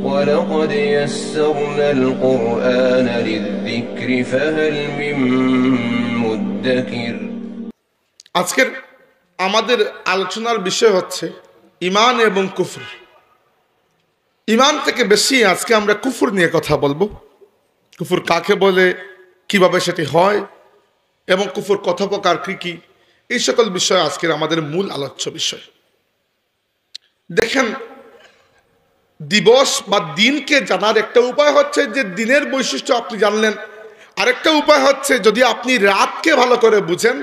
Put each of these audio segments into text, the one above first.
ولقد يسرنا القرآن للذكر فهل من مدكر। আজকের আমাদের আলোচনার বিষয় হচ্ছে ঈমান এবং কুফর। ঈমান থেকে বেশি আজকে আমরা কুফর নিয়ে কথা বলবো। কুফর কাকে বলে, কিভাবে সেটি হয় এবং কুফর কত প্রকার কি কি, এই সকল বিষয় আজকের আমাদের মূল আলোচ্য বিষয়। দেখেন, দিবস বা দিনকে জানার একটা উপায় হচ্ছে যে দিনের বৈশিষ্ট্য আপনি জানলেন, আরেকটা উপায় হচ্ছে যদি আপনি রাতকে ভালো করে বুঝেন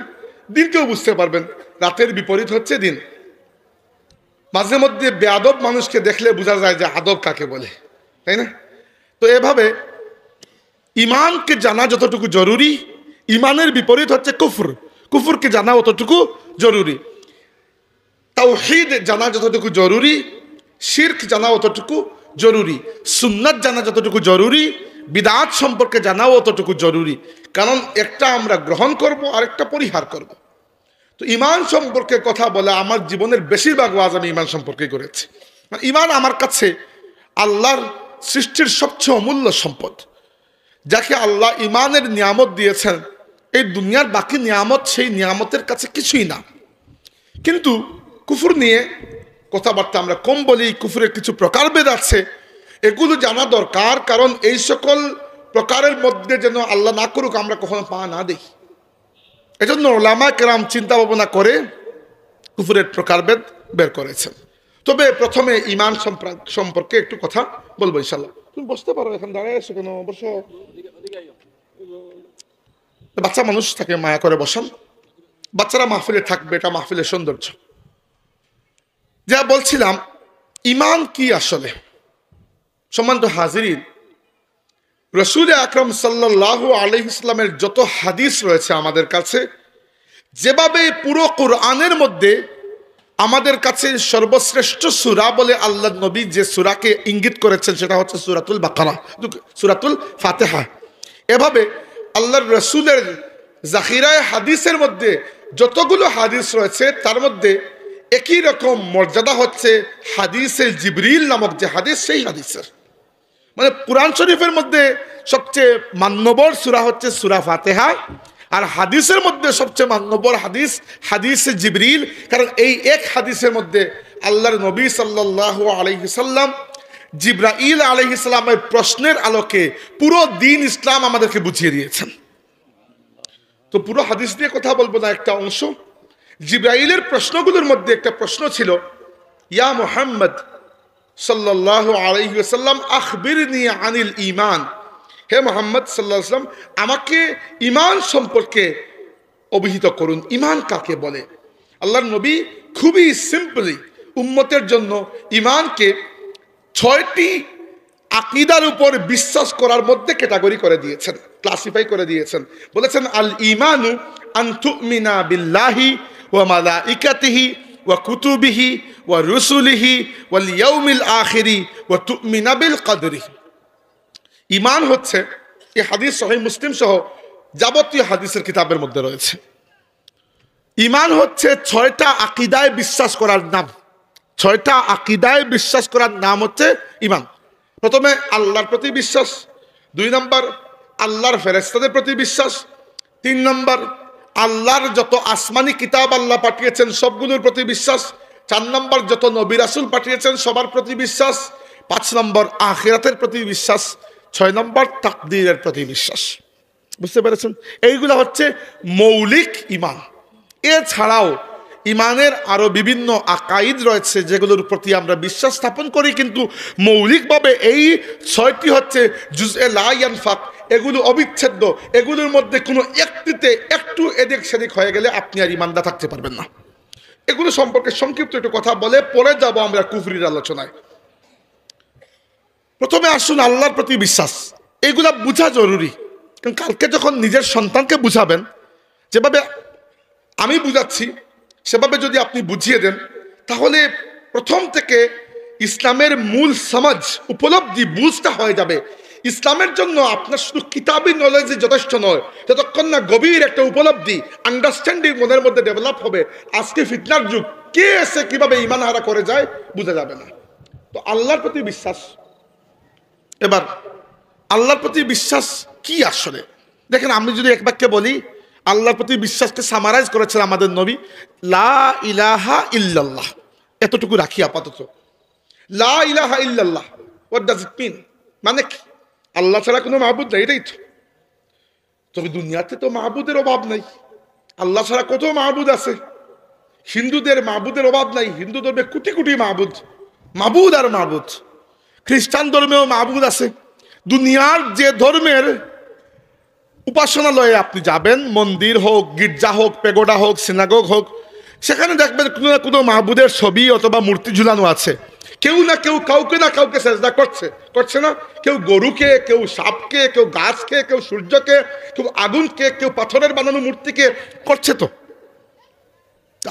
দিনকেও বুঝতে পারবেন। রাতের বিপরীত হচ্ছে দিন। মাঝে মধ্যে বেয়াদব মানুষকে দেখলে বোঝা যায় যে আদব কাকে বলে, তাই না? তো এভাবে ঈমানকে জানা যতটুকু জরুরি, ঈমানের বিপরীত হচ্ছে কুফর। কুফরকে জানা অতটুকু জরুরি। তাওহীদ জানা যতটুকু জরুরি, শিরক জানা অতটুকু জরুরি। সুন্নাত জানা যতটুকু জরুরি, বিদআত সম্পর্কে জানাও অতটুকু জরুরি। কারণ একটা আমরা গ্রহণ করব, আরেকটা পরিহার করব। তো ঈমান সম্পর্কে কথা বলে আমার জীবনের বেশিরভাগ ওয়াজ আমি ঈমান সম্পর্কে করেছি। ঈমান আমার কাছে আল্লাহর সৃষ্টির সবচেয়ে অমূল্য সম্পদ, যাকে আল্লাহ ঈমানের নিয়ামত দিয়েছেন। এই দুনিয়ার বাকি নিয়ামত সেই নিয়ামতের কাছে কিছুই না। কিন্তু কুফর নিয়ে কথাবার্তা আমরা কম বলি। কুফরের কিছু প্রকারভেদ আছে, এগুলো জানা দরকার। কারণ এই সকল প্রকারের মধ্যে যেন আল্লাহ না করুক আমরা কখনো পা না দিই। এজন্য উলামা কেরাম চিন্তা ভাবনা করে কুফরের প্রকারভেদ বের করেছেন। তবে প্রথমে ঈমান সম্পর্কে একটু কথা বলবো ইনশাআল্লাহ। তুমি বসতে পারো, এখন দাঁড়িয়ে আছো কেন? বসো। বাচ্চা মানুষ থাকে, মায়া করে বসান। বাচ্চারা মাহফিলে থাকবে, এটা মাহফিলের সৌন্দর্য। যা বলছিলাম, ঈমান কি আসলে? সম্মানিত হাজিরিন, রাসূল আকরাম সাল্লাল্লাহু আলাইহি ওয়াসাল্লামের যত হাদিস রয়েছে আমাদের কাছে, যেভাবে পুরো কোরআনের মধ্যে আমাদের কাছে সর্বশ্রেষ্ঠ সূরা বলে আল্লাহ নবী যে সূরাকে ইঙ্গিত করেছেন সেটা হচ্ছে সূরাতুল বাকারা, সূরাতুল ফাতিহা। এভাবে আল্লাহর রাসূলের জাখিরায়ে হাদিসের মধ্যে যতগুলো হাদিস রয়েছে তার মধ্যে একই রকম মর্যাদা হচ্ছে হাদিসে জিবরিল নামক যে হাদিস, সেই হাদিসের। মানে কুরআন শরীফের মধ্যে সবচেয়ে মান্যবর সূরা হচ্ছে সূরা ফাতিহা, আর হাদিসের মধ্যে সবচেয়ে মান্যবর হাদিস হাদিসে জিবরিল। কারণ এই এক হাদিসের মধ্যে আল্লাহর নবী সাল্লাল্লাহু আলাইহি সাল্লাম জিবরাইল আলাইহিস সালামের প্রশ্নের আলোকে পুরো দ্বীন ইসলাম আমাদেরকে বুঝিয়ে দিয়েছেন। তো পুরো হাদিস দিয়ে কথা বলবো না, একটা অংশ। জিবরাইলের প্রশ্নগুলোর মধ্যে একটা প্রশ্ন ছিল, ইয়া মুহাম্মদ সাল্লাল্লাহু আলাইহি ওয়াসাল্লাম আখবিরনি আনিল ঈমান। হে মুহাম্মদ সাল্লাল্লাহু আলাইহি ওয়াসাল্লাম, আমাকে ঈমান সম্পর্কে অভিহিত করুন। ঈমান কাকে বলে? আল্লাহর নবী খুবই সিম্পলি উম্মতের জন্য ঈমানকে 6টি আকীদার উপর বিশ্বাস করার মধ্যে ক্যাটাগরি করে দিয়েছেন, ক্লাসিফাই করে দিয়েছেন। বলেছেন, আল ঈমানু আন তুমিনা বিল্লাহি ওয়া মালাইকাতিহি ওয়া কুতুবিহি ওয়া রুসুলিহি ওয়াল ইয়াউমিল আখিরি ওয়া তুমিনা বিল কদরি। ঈমান হচ্ছে, এই হাদিস সহিহ মুসলিম সহ যাবতীয় হাদিসের কিতাবের মধ্যে রয়েছে। ঈমান হচ্ছে 6টা আকীদায় বিশ্বাস করার নাম। 6টা আকীদায় বিশ্বাস করার নাম হচ্ছে ঈমান। প্রথমে আল্লাহর প্রতি বিশ্বাস, 2 নম্বর আল্লাহর ফেরেশতাদের প্রতি বিশ্বাস, 3 নম্বর আল্লাহর যত আসমানি কিতাব আল্লাহ পাঠিয়েছেন সবগুলোর প্রতি বিশ্বাস, 4 নম্বর যত নবী রাসূল পাঠিয়েছেন সবার প্রতি বিশ্বাস, 5 নম্বর আখিরাতের প্রতি বিশ্বাস, 6 নম্বর তাকদীরের প্রতি বিশ্বাস। বুঝতে পেরেছেন? এইগুলো হচ্ছে মৌলিক ঈমান। এছাড়াও ঈমানের আরো বিভিন্ন আকাইদ রয়েছে যেগুলোর প্রতি আমরা বিশ্বাস স্থাপন করি, কিন্তু মৌলিকভাবে এই 6টি হচ্ছে জুজএ লা ইয়ানফাক। এগুলো অবিচ্ছেদ্য। এগুলোর মধ্যে কোনো একটিতে একটু এদিক সেদিক হয়ে গেলে আপনি আর ঈমানদার থাকতে পারবেন না। এগুলো সম্পর্কে সংক্ষিপ্ত একটু কথা বলে পরে যাব আমরা কুফরির আলোচনায়। প্রথমে আসুন আল্লাহর প্রতি বিশ্বাস। এগুলা বোঝা জরুরি, কারণ কালকে যখন নিজের সন্তানকে বুঝাবেন, যেভাবে আমি বুঝাচ্ছি সেভাবে যদি আপনি বুঝিয়ে দেন, তাহলে প্রথম থেকে ইসলামের মূল সমাজ উপলব্ধি বুঝটা হয়ে যাবে। ইসলামের জন্য আপনার শুধু কিতাবি নলেজই যথেষ্ট নয়, যতক্ষণ না গভীর একটা উপলব্ধি আন্ডারস্ট্যান্ডিং মনের মধ্যে ডেভেলপ হবে। আজকে ফিতনার যুগ, কে এসে কিভাবে ঈমান হারা করে যায় বোঝা যাবে না। তো আল্লাহর প্রতি বিশ্বাস, এবার আল্লাহর প্রতি বিশ্বাস কি আসলে? দেখেন, আমি যদি এক বাক্যে বলি, আল্লাহর প্রতি বিশ্বাসকে সামারাইজ করেছেন আমাদের নবী, লা ইলাহা ইল্লাল্লাহ। এতটুকু রাখি আপাতত। লা ইলাহা ইল্লাল্লাহ, হোয়াট ডাজ ইট মিন? মানে কি? আল্লাহ ছাড়া কোনো মাহবুদ নাই, এটাই তো। তবে দুনিয়াতে তো মাহবুদের অভাব নাই। আল্লাহ ছাড়া কত মাহবুদ আছে। হিন্দুদের মাহবুদের অভাব নাই। হিন্দু ধর্মে কোটি কোটি মাহবুদ, মাহবুদ আর মাহবুদ। খ্রিস্টান ধর্মেও মাহবুদ আছে। দুনিয়ার যে ধর্মের উপাসনালয়ে আপনি যাবেন, মন্দির হোক, গির্জা হোক, পেগোডা হোক, সিনাগোগ হোক, সেখানে দেখবেন কোনো না কোনো মাহবুদের ছবি অথবা মূর্তি ঝুলানো আছে। কেউ না কেউ কাউকে না কাউকে সেজদা করছে না? কেউ গরুকে, কেউ সাপকে, কেউ গাছকে, কেউ সূর্যকে, কেউ আগুনকে, কেউ পাথরের বানানো মূর্তিকে করছে। তো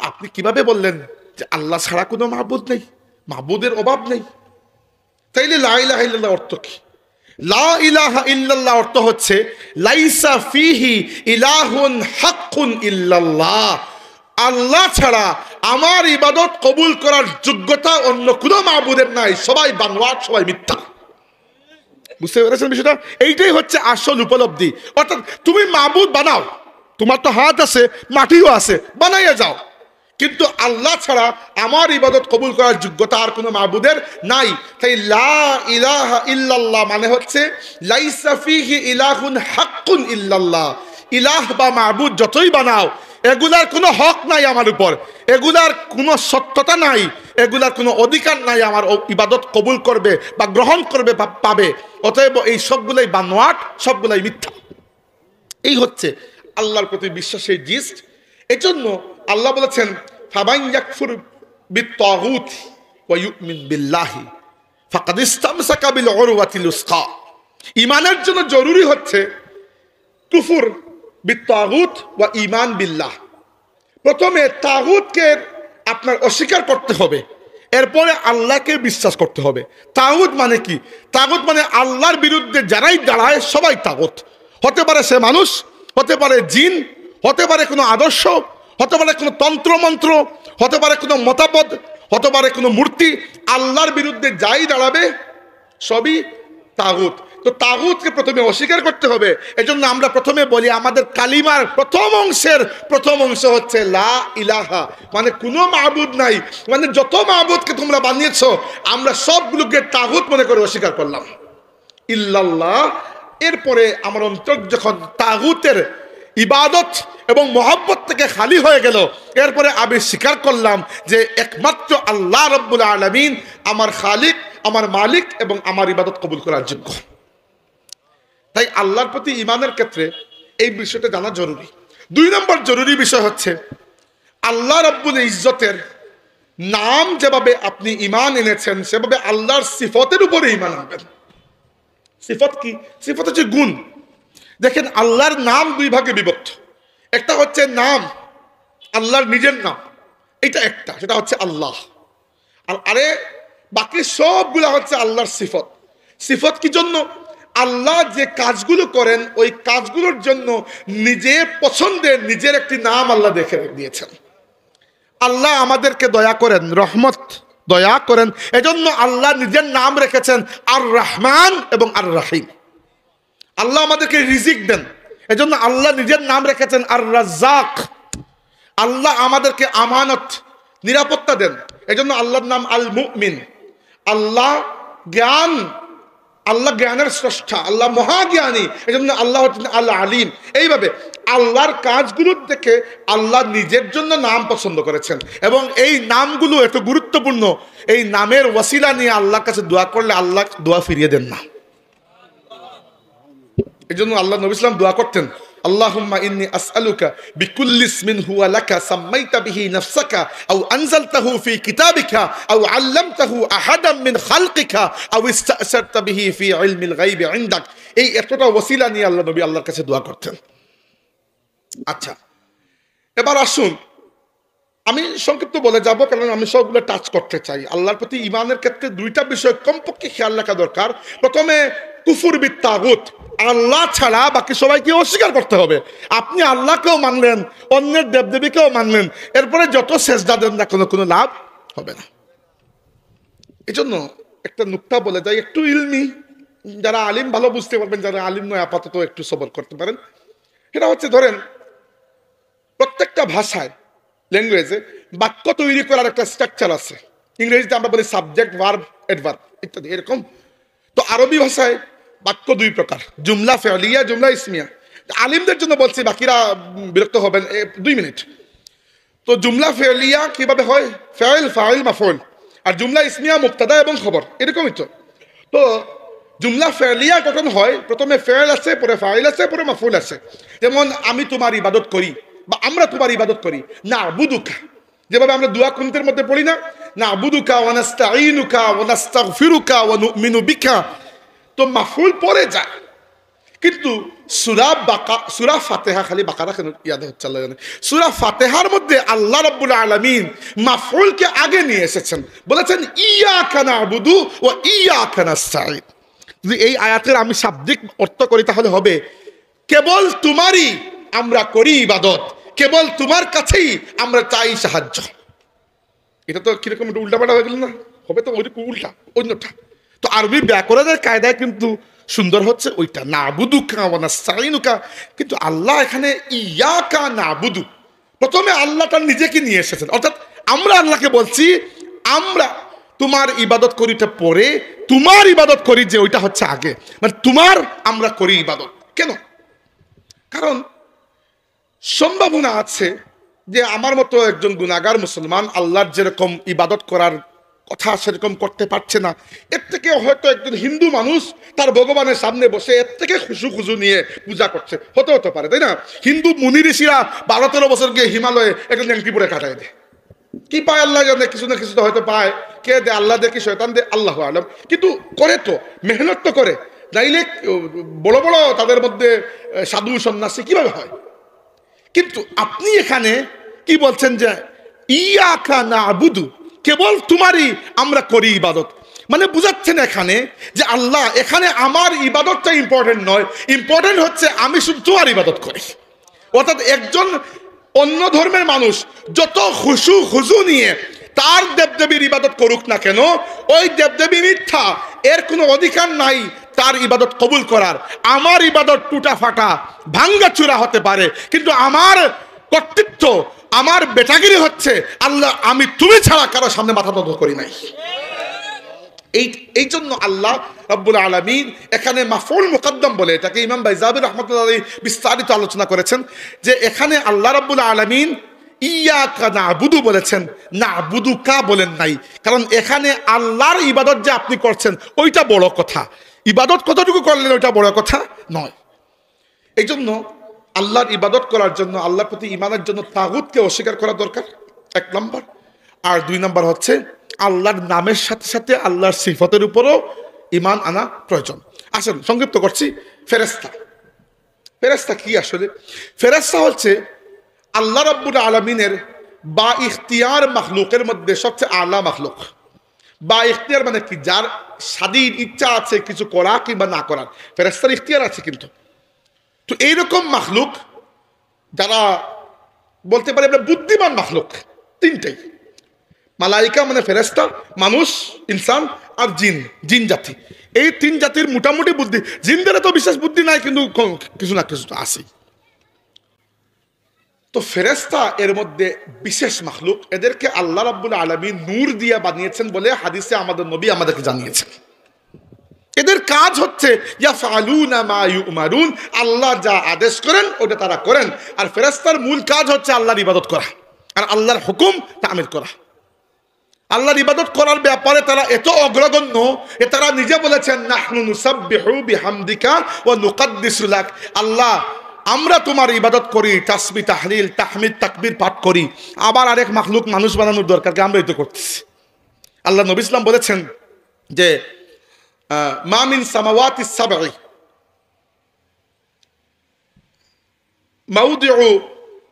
আপনি কিভাবে বললেন যে আল্লাহ ছাড়া কোনো মাহবুদ নেই, মাহবুদের অভাব নেই? তাইলে লা ইলাহা ইল্লাল্লাহ অর্থ কি? লা ইলাহা ইল্লাল্লাহ অর্থ হচ্ছে লাইসা ফিহি ইলাহুন হাক্কুন ইল্লাল্লাহ। আল্লাহ ছাড়া আমার ইবাদত কবুল করার যোগ্যতা অন্য কোনো মাহবুদের নাই। সবাই বানোয়াট, সবাই মিথ্যা। বুঝতে পেরেছেন বিষয়টা? এইটাই হচ্ছে আসল উপলব্ধি। অর্থাৎ তুমি মাহবুদ বানাও, তোমার তো হাত আছে, মাটিও আছে, বানাইয়া যাও, কিন্তু আল্লাহ ছাড়া আমার ইবাদত কবুল করার যোগ্যতা আর কোনো মাহবুদের নাই। তাই লা ইলাহা ইল্লাল্লাহ মানে হচ্ছে লাইসা ফিহি ইলাহুন হাক্কুন ইল্লাল্লাহ। ইলাহ বা মাহবুদ যতই বানাও, এগুলার কোনো হক নাই আমার উপর, এগুলার কোনো সত্যতা নাই, এগুলার কোনো অধিকার নাই আমার ইবাদত কবুল করবে বা গ্রহণ করবে বা পাবে। অতএব এই সবগুলাই বানোয়াট, সবগুলাই মিথ্যা। এই হচ্ছে আল্লাহর প্রতি বিশ্বাসের জিস্ট। এজন্য আল্লাহ বলেছেন, ফামান ইয়াকফুর বিত্তাগুত ওয়া ইউমিন বিল্লাহি ফাকাদ ইসতামসাকা বিল উরওয়াতিল উসকা। ঈমানের জন্য জরুরি হচ্ছে কুফর বিত্তাগুত ওয়া ঈমান বিল্লাহ। প্রথমে তাগুতকে আপনার অস্বীকার করতে হবে, এরপরে আল্লাহকে বিশ্বাস করতে হবে। তাগুত মানে কি? তাগুত মানে আল্লাহর বিরুদ্ধে যারাই দাঁড়ায় সবাই তাগুত। হতে পারে সে মানুষ, হতে পারে জিন, হতে পারে কোনো আদর্শ, হতে পারে কোনো তন্ত্রমন্ত্র, হতে পারে কোনো মতবাদ, হতে পারে কোনো মূর্তি। আল্লাহর বিরুদ্ধে যাই দাঁড়াবে সবই তাগুত। তো তাগুতকে প্রথমে অস্বীকার করতে হবে। এজন্য আমরা প্রথমে বলি, আমাদের কালিমার প্রথম অংশ হচ্ছে লা ইলাহা, মানে কোনো মাহবুদ নাই। মানে যত মাহবুদকে তোমরা বানিয়েছো আমরা সবগুলোকে তাগুত মনে করে অস্বীকার করলাম, ইল্লাল্লাহ। এরপরে আমার অন্তর যখন তাগুতের ইবাদত এবং মহব্বত থেকে খালি হয়ে গেল, এরপরে আমি স্বীকার করলাম যে একমাত্র আল্লাহ রব্বুল আলামিন আমার খালিক, আমার মালিক এবং আমার ইবাদত কবুল করার যোগ্য। তাই আল্লাহর প্রতি ঈমানের ক্ষেত্রে এই বিষয়টা জানা জরুরি। 2 নম্বর জরুরি বিষয় হচ্ছে আল্লাহ রব্বুল ইজ্জতের নাম যেভাবে আপনি ঈমান এনেছেন, সেভাবে আল্লাহর সিফতের উপরে ঈমান আনবেন। সিফত কি? সিফত হচ্ছে গুণ। দেখেন, আল্লাহর নাম 2 ভাগে বিভক্ত। একটা হচ্ছে নাম, আল্লাহর নিজের নাম, এটা একটা, সেটা হচ্ছে আল্লাহ। আর আরে বাকি সবগুলা হচ্ছে আল্লাহর সিফত। সিফত কি জন্য? আল্লাহ যে কাজগুলো করেন ওই কাজগুলোর জন্য নিজের পছন্দের নিজের একটি নাম আল্লাহ দেখে দিয়েছেন। আল্লাহ আমাদেরকে দয়া করেন, রহমত দয়া করেন, এজন্য আল্লাহ নিজের নাম রেখেছেন আর রহমান এবং আর রাহিম। আল্লাহ আমাদেরকে রিজিক দেন, এজন্য আল্লাহ নিজের নাম রেখেছেন আর রাজ্জাক। আল্লাহ আমাদেরকে আমানত, নিরাপত্তা দেন, এজন্য আল্লাহর নাম আল মুমিন। আল্লাহ জ্ঞান, আল্লাহ জ্ঞানের স্রষ্টা, আল্লাহ মহাজ্ঞানী, এজন্য আল্লাহ হচ্ছেন আল্লাহ আলিম। এইভাবে আল্লাহর কাজগুলোর থেকে আল্লাহ নিজের জন্য নাম পছন্দ করেছেন এবং এই নামগুলো এত গুরুত্বপূর্ণ। এই নামের ওয়াসিলা নিয়ে আল্লাহর কাছে দোয়া করলে আল্লাহ দোয়া ফিরিয়ে দেন না। এই জন্য আল্লাহ নবী সাল্লাল্লাহু আলাইহি ওয়াসাল্লাম দোয়া করতেন, আল্লাহুম্মা ইন্নী আসআলুকা বিকুল্লি ইসমিন হুয়া লাকা সাম্মাইতা বিহি নাফসাকা আও আনজালতাহু ফি কিতাবিকা আও আল্লামতাহু আহাদাম মিন খালকিকা আও ইসতাসারতা বিহি ফি ইলমিল গায়বি ইনদাক। এই এতটা ওসিলা নিয়ে আল্লাহ নবী আল্লাহর কাছে দোয়া করতেন। আচ্ছা, এবার আসুন আমি সংক্ষিপ্ত বলে যাব, কারণ আমি সবগুলো টাচ করতে চাই। আল্লাহর প্রতি ঈমানের ক্ষেত্রে 2টা বিষয় কমপক্ষে খেয়াল রাখা দরকার। প্রথমে কুফর বিত তাগুত, আল্লাহ ছাড়া বাকি সবাইকে অস্বীকার করতে হবে। আপনি আল্লাহকেও মানলেন, অন্যের দেবদেবীকেও মানলেন, এরপরে যত সেজদা দেন না কোনো লাভ হবে না। এই জন্য একটা নুকতা বলে যাই, একটু ইলমি, যারা আলিম ভালো বুঝতে পারবেন, যারা আলিম নয় আপাতত একটু সবর করতে পারেন। সেটা হচ্ছে ধরেন প্রত্যেকটা ভাষায় ল্যাঙ্গুয়েজে বাক্য তৈরি করার একটা স্ট্রাকচার আছে। ইংরেজিতে আমরা বলি সাবজেক্ট, ভার্ব, অ্যাডভার্ব ইত্যাদি এরকম। তো আরবি ভাষায় বাক্য দুই প্রকার, জুমলা ফেলিয়া, জুমলা ইসমিয়া। আলিমদের জন্য বলছি, বাকিরা বিরক্ত হবেন, 2 মিনিট। তো জুমলা ফেলিয়া কিভাবে হয়? Fail, file, মাফউল। আর জুমলা ইসমিয়া মুবতাদা এবং খবর, এরকমই তো। তো জুমলা ফেলিয়া গঠন হয়, প্রথমে ফেল আছে, পরে ফাইল আছে, পরে মাফউল আছে। যেমন আমি তোমার ইবাদত করি বা আমরা তোমার ইবাদত করি, না বুদুকা, যেভাবে আমরা দুয়া কুনতের মধ্যে পড়ি না, না বুদুকা ওয়া নাস্তাঈনুকা ওয়া নাস্তাগফিরুকা ওয়া নুমিনু বিকা, তো মাফউল পরে যায়। কিন্তু সূরা ফাতিহা, খালি বাকারা কেন ইয়াদ হচ্ছে আল্লাহ জানে, সূরা ফাতিহার মধ্যে আল্লাহ রাব্বুল আলামিন মাফউলকে আগে নিয়ে এসেছেন, বলেছেন ইয়াকা না'বুদু ওয়া ইয়াকা নাস্তাঈন। যদি এই আয়াতের আমি শাব্দিক অর্থ করি তাহলে হবে কেবল তোমারই আমরা করি ইবাদত, কেবল তোমার কাছেই আমরা চাই সাহায্য। এটা তো কিরকম একটু উল্টাপাল্টা হয়ে গেল না? হবে তো ওইরকম উল্টা, অন্যটা। তো আরবি ব্যাকরণের কায়দায় কিন্তু সুন্দর হচ্ছে ওইটা, নাবুদুকা ওয়া নাস্তাঈনুকা। কিন্তু আল্লাহ এখানে ইয়াকা নাবুদু, প্রথমে আল্লাহটা নিজেকে নিয়ে এসেছেন, অর্থাৎ আমরা আল্লাহকে বলছি আমরা তোমার ইবাদত করিটা পরে তোমার ইবাদত করি, যে ওইটা হচ্ছে আগে, মানে তোমার আমরা করি ইবাদত। কেন? কারণ সম্ভাবনা আছে যে আমার মতো একজন গুনাহগার মুসলমান আল্লাহর যেরকম ইবাদত করার কথা সেরকম করতে পারছে না, এর থেকে হয়তো একজন হিন্দু মানুষ তার ভগবানের সামনে বসে এর থেকে খুশু নিয়ে পূজা করছে, হতে পারে, তাই না? হিন্দু মুনি ঋষিরা 12-13 বছর গিয়ে হিমালয়ে একটা ন্যাংটি পরে কাটায় দেয়, কি পায় আল্লাহ জানে, কিছু না কিছু তো হয়তো পায়। কে দে? আল্লাহ দে কি শয়তান দে? আল্লাহু আলম। কিন্তু করে তো, মেহনত তো করে, নাইলে বড় বড় তাদের মধ্যে সাধু সন্ন্যাসী কিভাবে হয়? কিন্তু আপনি এখানে কি বলছেন যে ইয়াকা নাবুদু, কেবল তোমারই আমরা করি ইবাদত, মানে বুঝাচ্ছেন এখানে যে আল্লাহ এখানে আমার ইবাদতটা ইম্পর্টেন্ট নয়, ইম্পর্টেন্ট হচ্ছে আমি শুধু তোমার ইবাদত করি। অর্থাৎ একজন অন্য ধর্মের মানুষ যত খুশু নিয়ে তার দেবদেবীর ইবাদত করুক না কেন, ওই দেবদেবী মিথ্যা, এর কোনো অধিকার নাই তার ইবাদত কবুল করার। আমার ইবাদত টুটা ফাটা ভাঙ্গা চূড়া হতে পারে, কিন্তু আমার কর্তৃত্ব, আমার বেটাগিরি হচ্ছে আল্লাহ আমি তুমি ছাড়া কারো সামনে মাথা নত করি নাই। এই জন্য আল্লাহ রাব্বুল আলামিন এখানে মাফউল মুকদ্দম বলে, এটাকে ইমাম বাইজাবি রাহমাতুল্লাহ আলাইহি বিস্তারিত আলোচনা করেছেন, যে এখানে আল্লাহ রাব্বুল আলামিন ইয়াকা নাবুদু বলেছেন, নাবুদুকা বলেন নাই। কারণ এখানে আল্লাহর ইবাদত যে আপনি করছেন ওইটা বড় কথা, ইবাদত কতটুকু করলেন ওইটা বড় কথা নয়। এই জন্য আল্লাহর ইবাদত করার জন্য, আল্লাহর প্রতি ঈমানের জন্য তাগুতকে অস্বীকার করা দরকার, 1 নম্বর। আর 2 নম্বর হচ্ছে আল্লাহর নামের সাথে সাথে আল্লাহর সিফতের উপরও ঈমান আনা প্রয়োজন। আসেন সংক্ষিপ্ত করছি। ফেরেশতা কি আসলে? ফেরেশতা হচ্ছে আল্লাহ রাব্বুল আলামিনের বা ইখতিয়ার মাখলুকের মধ্যে সবচেয়ে আলা মাখলুক। বা ইখতিয়ার মানে কি? যার স্বাধীন ইচ্ছা আছে কিছু করা কিংবা না করার, ফেরেশতার ইখতিয়ার আছে। কিন্তু তো এইরকম মাখলুক যারা বলতে পারে আমরা বুদ্ধিমান মাখলুক, 3টাই, মালাইকা মানে ফেরেশতা, মানুষ, ইনসান আর জিন জাতি। এই 3 জাতির মোটামুটি বুদ্ধি, জিনদের তো বিশেষ বুদ্ধি নাই, কিন্তু কিছু না কিছু তো আছে। তো ফেরেশতা এর মধ্যে বিশেষ মাখলুক, এদেরকে আল্লাহ রাব্বুল আলামিন নূর দিয়া বানিয়েছেন বলে হাদিসে আমাদের নবী আমাদেরকে জানিয়েছেন। এদের কাজ হচ্ছে ইয়াফআলুনা মা ইউমারুন, আল্লাহ যা আদেশ করেন ওটা তারা করেন। আর ফেরেশতার মূল কাজ হচ্ছে আল্লাহর ইবাদত করা আর আল্লাহর হুকুম তামিল করা। আল্লাহর ইবাদত করার ব্যাপারে তারা এত অগ্রগণ্য, তারা নিজে বলেছেন নাহনু নুসাব্বিহু বিহামদিকা ওয়া নুকদ্দিসু লাক, আল্লাহ আমরা তোমার ইবাদত করি, তাসবিহ তাহলিল তাহমিদ তাকবীর পাঠ করি। আবার আরেক মাখলুক মানুষ বানানোর দরকার কি? আমরাই তো করতেছি। আল্লাহ নবী ইসলাম বলেছেন যে মা মিন সামাওয়াতিস সাবঈ মাউদিউ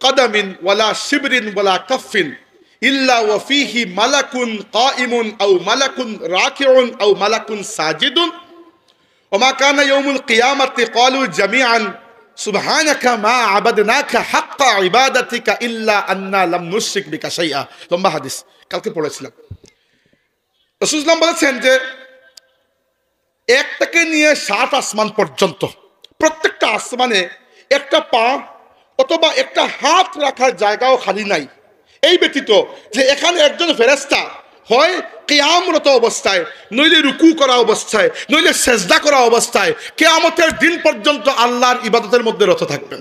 কদামিন ওয়ালা শিবরিন ওয়ালা কাফিন ইল্লা ওয়া ফীহি মালাকুন কাইমুন আও মালাকুন রাকিউন আও মালাকুন সাজিদুন ওয়া মা কানা ইয়াউমুল কিয়ামাতি ক্বালু জামিআন সুবহানাকা মা আবাদনাকা হাক্কা ইবাদাতিকা ইল্লা আন্না লাম নুশরিক বিকা শাইআ। লম্বা হাদিস, কালকে পড়েছিলাম। রাসূল সাল্লাল্লাহু আলাইহি ওয়াসাল্লাম বলেছেন যে এক থেকে নিয়ে 7 আসমান পর্যন্ত প্রত্যেকটা আসমানে একটা পা অথবা একটা হাত রাখার জায়গাও খালি নাই। এই ব্যতীত যে এখানে একজন ফেরেশতা হয় কিয়ামরত অবস্থায়, নইলে রুকু করা অবস্থায়, নইলে সেজদা করা অবস্থায় কিয়ামতের দিন পর্যন্ত আল্লাহর ইবাদতের মধ্যে রত থাকবেন।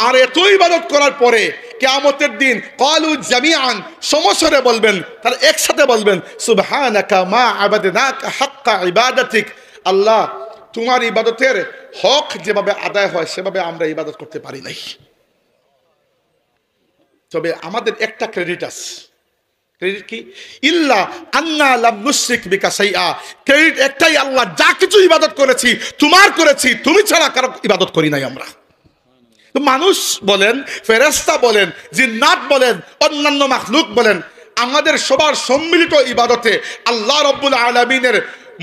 আর এত ইবাদত করার পরে কিয়ামতের দিন ক্বালু জামিআন সমস্বরে বলবেন, তারা একসাথে বলবেন সুবহানাকা মা আবাদনাকা হাক্কা ইবাদাতিক, আল্লাহ তোমার ইবাদতের হক যেভাবে আদায় হয় সেভাবে আমরা ইবাদত করতে পারি নাই। তবে আমাদের একটা ক্রেডিট আছে। ক্রেডিট কি? ইল্লা আন্না লাম নুশরিক বিকা শাইআ, ক্রেডিট একটাই, আল্লাহ যা কিছু ইবাদত করেছি তোমার করেছি, তুমি ছাড়া কারো ইবাদত করি নাই আমরা। মানুষ বলেন, ফেরেশতা বলেন, জিন্নাত বলেন, অন্যান্য মাখলুক বলেন, আমাদের সবার সম্মিলিত ইবাদতে আল্লাহ রাব্বুল আলামিনের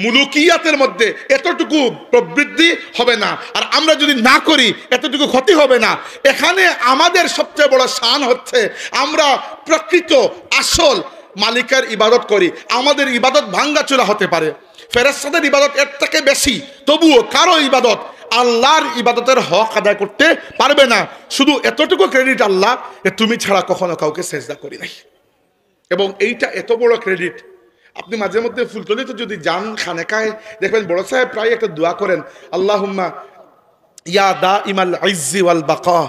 মুলুকিয়াতের মধ্যে এতটুকু প্রবৃদ্ধি হবে না, আর আমরা যদি না করি এতটুকু ক্ষতি হবে না। এখানে আমাদের সবচেয়ে বড় শান হচ্ছে আমরা প্রকৃত আসল মালিকের ইবাদত করি। আমাদের ইবাদত ভাঙ্গাচোরা হতে পারে, ফেরেশতাদের ইবাদত এর থেকে বেশি, তবুও কারো ইবাদত আল্লাহর ইবাদতের হক আদায় করতে পারবে না। শুধু এতটুকু ক্রেডিট আল্লাহ, তুমি ছাড়া কখনো কাউকে সেজদা করি নাই। এবং এইটা এত বড় ক্রেডিট, আপনি মাঝে মধ্যে ফুলতলিতে যদি যান খানেকায় দেখবেন বড় সাহেব প্রায় একটা দোয়া করেন, আল্লাহুম্মা ইয়া দাইমাল ইজ্জি ওয়াল বাকা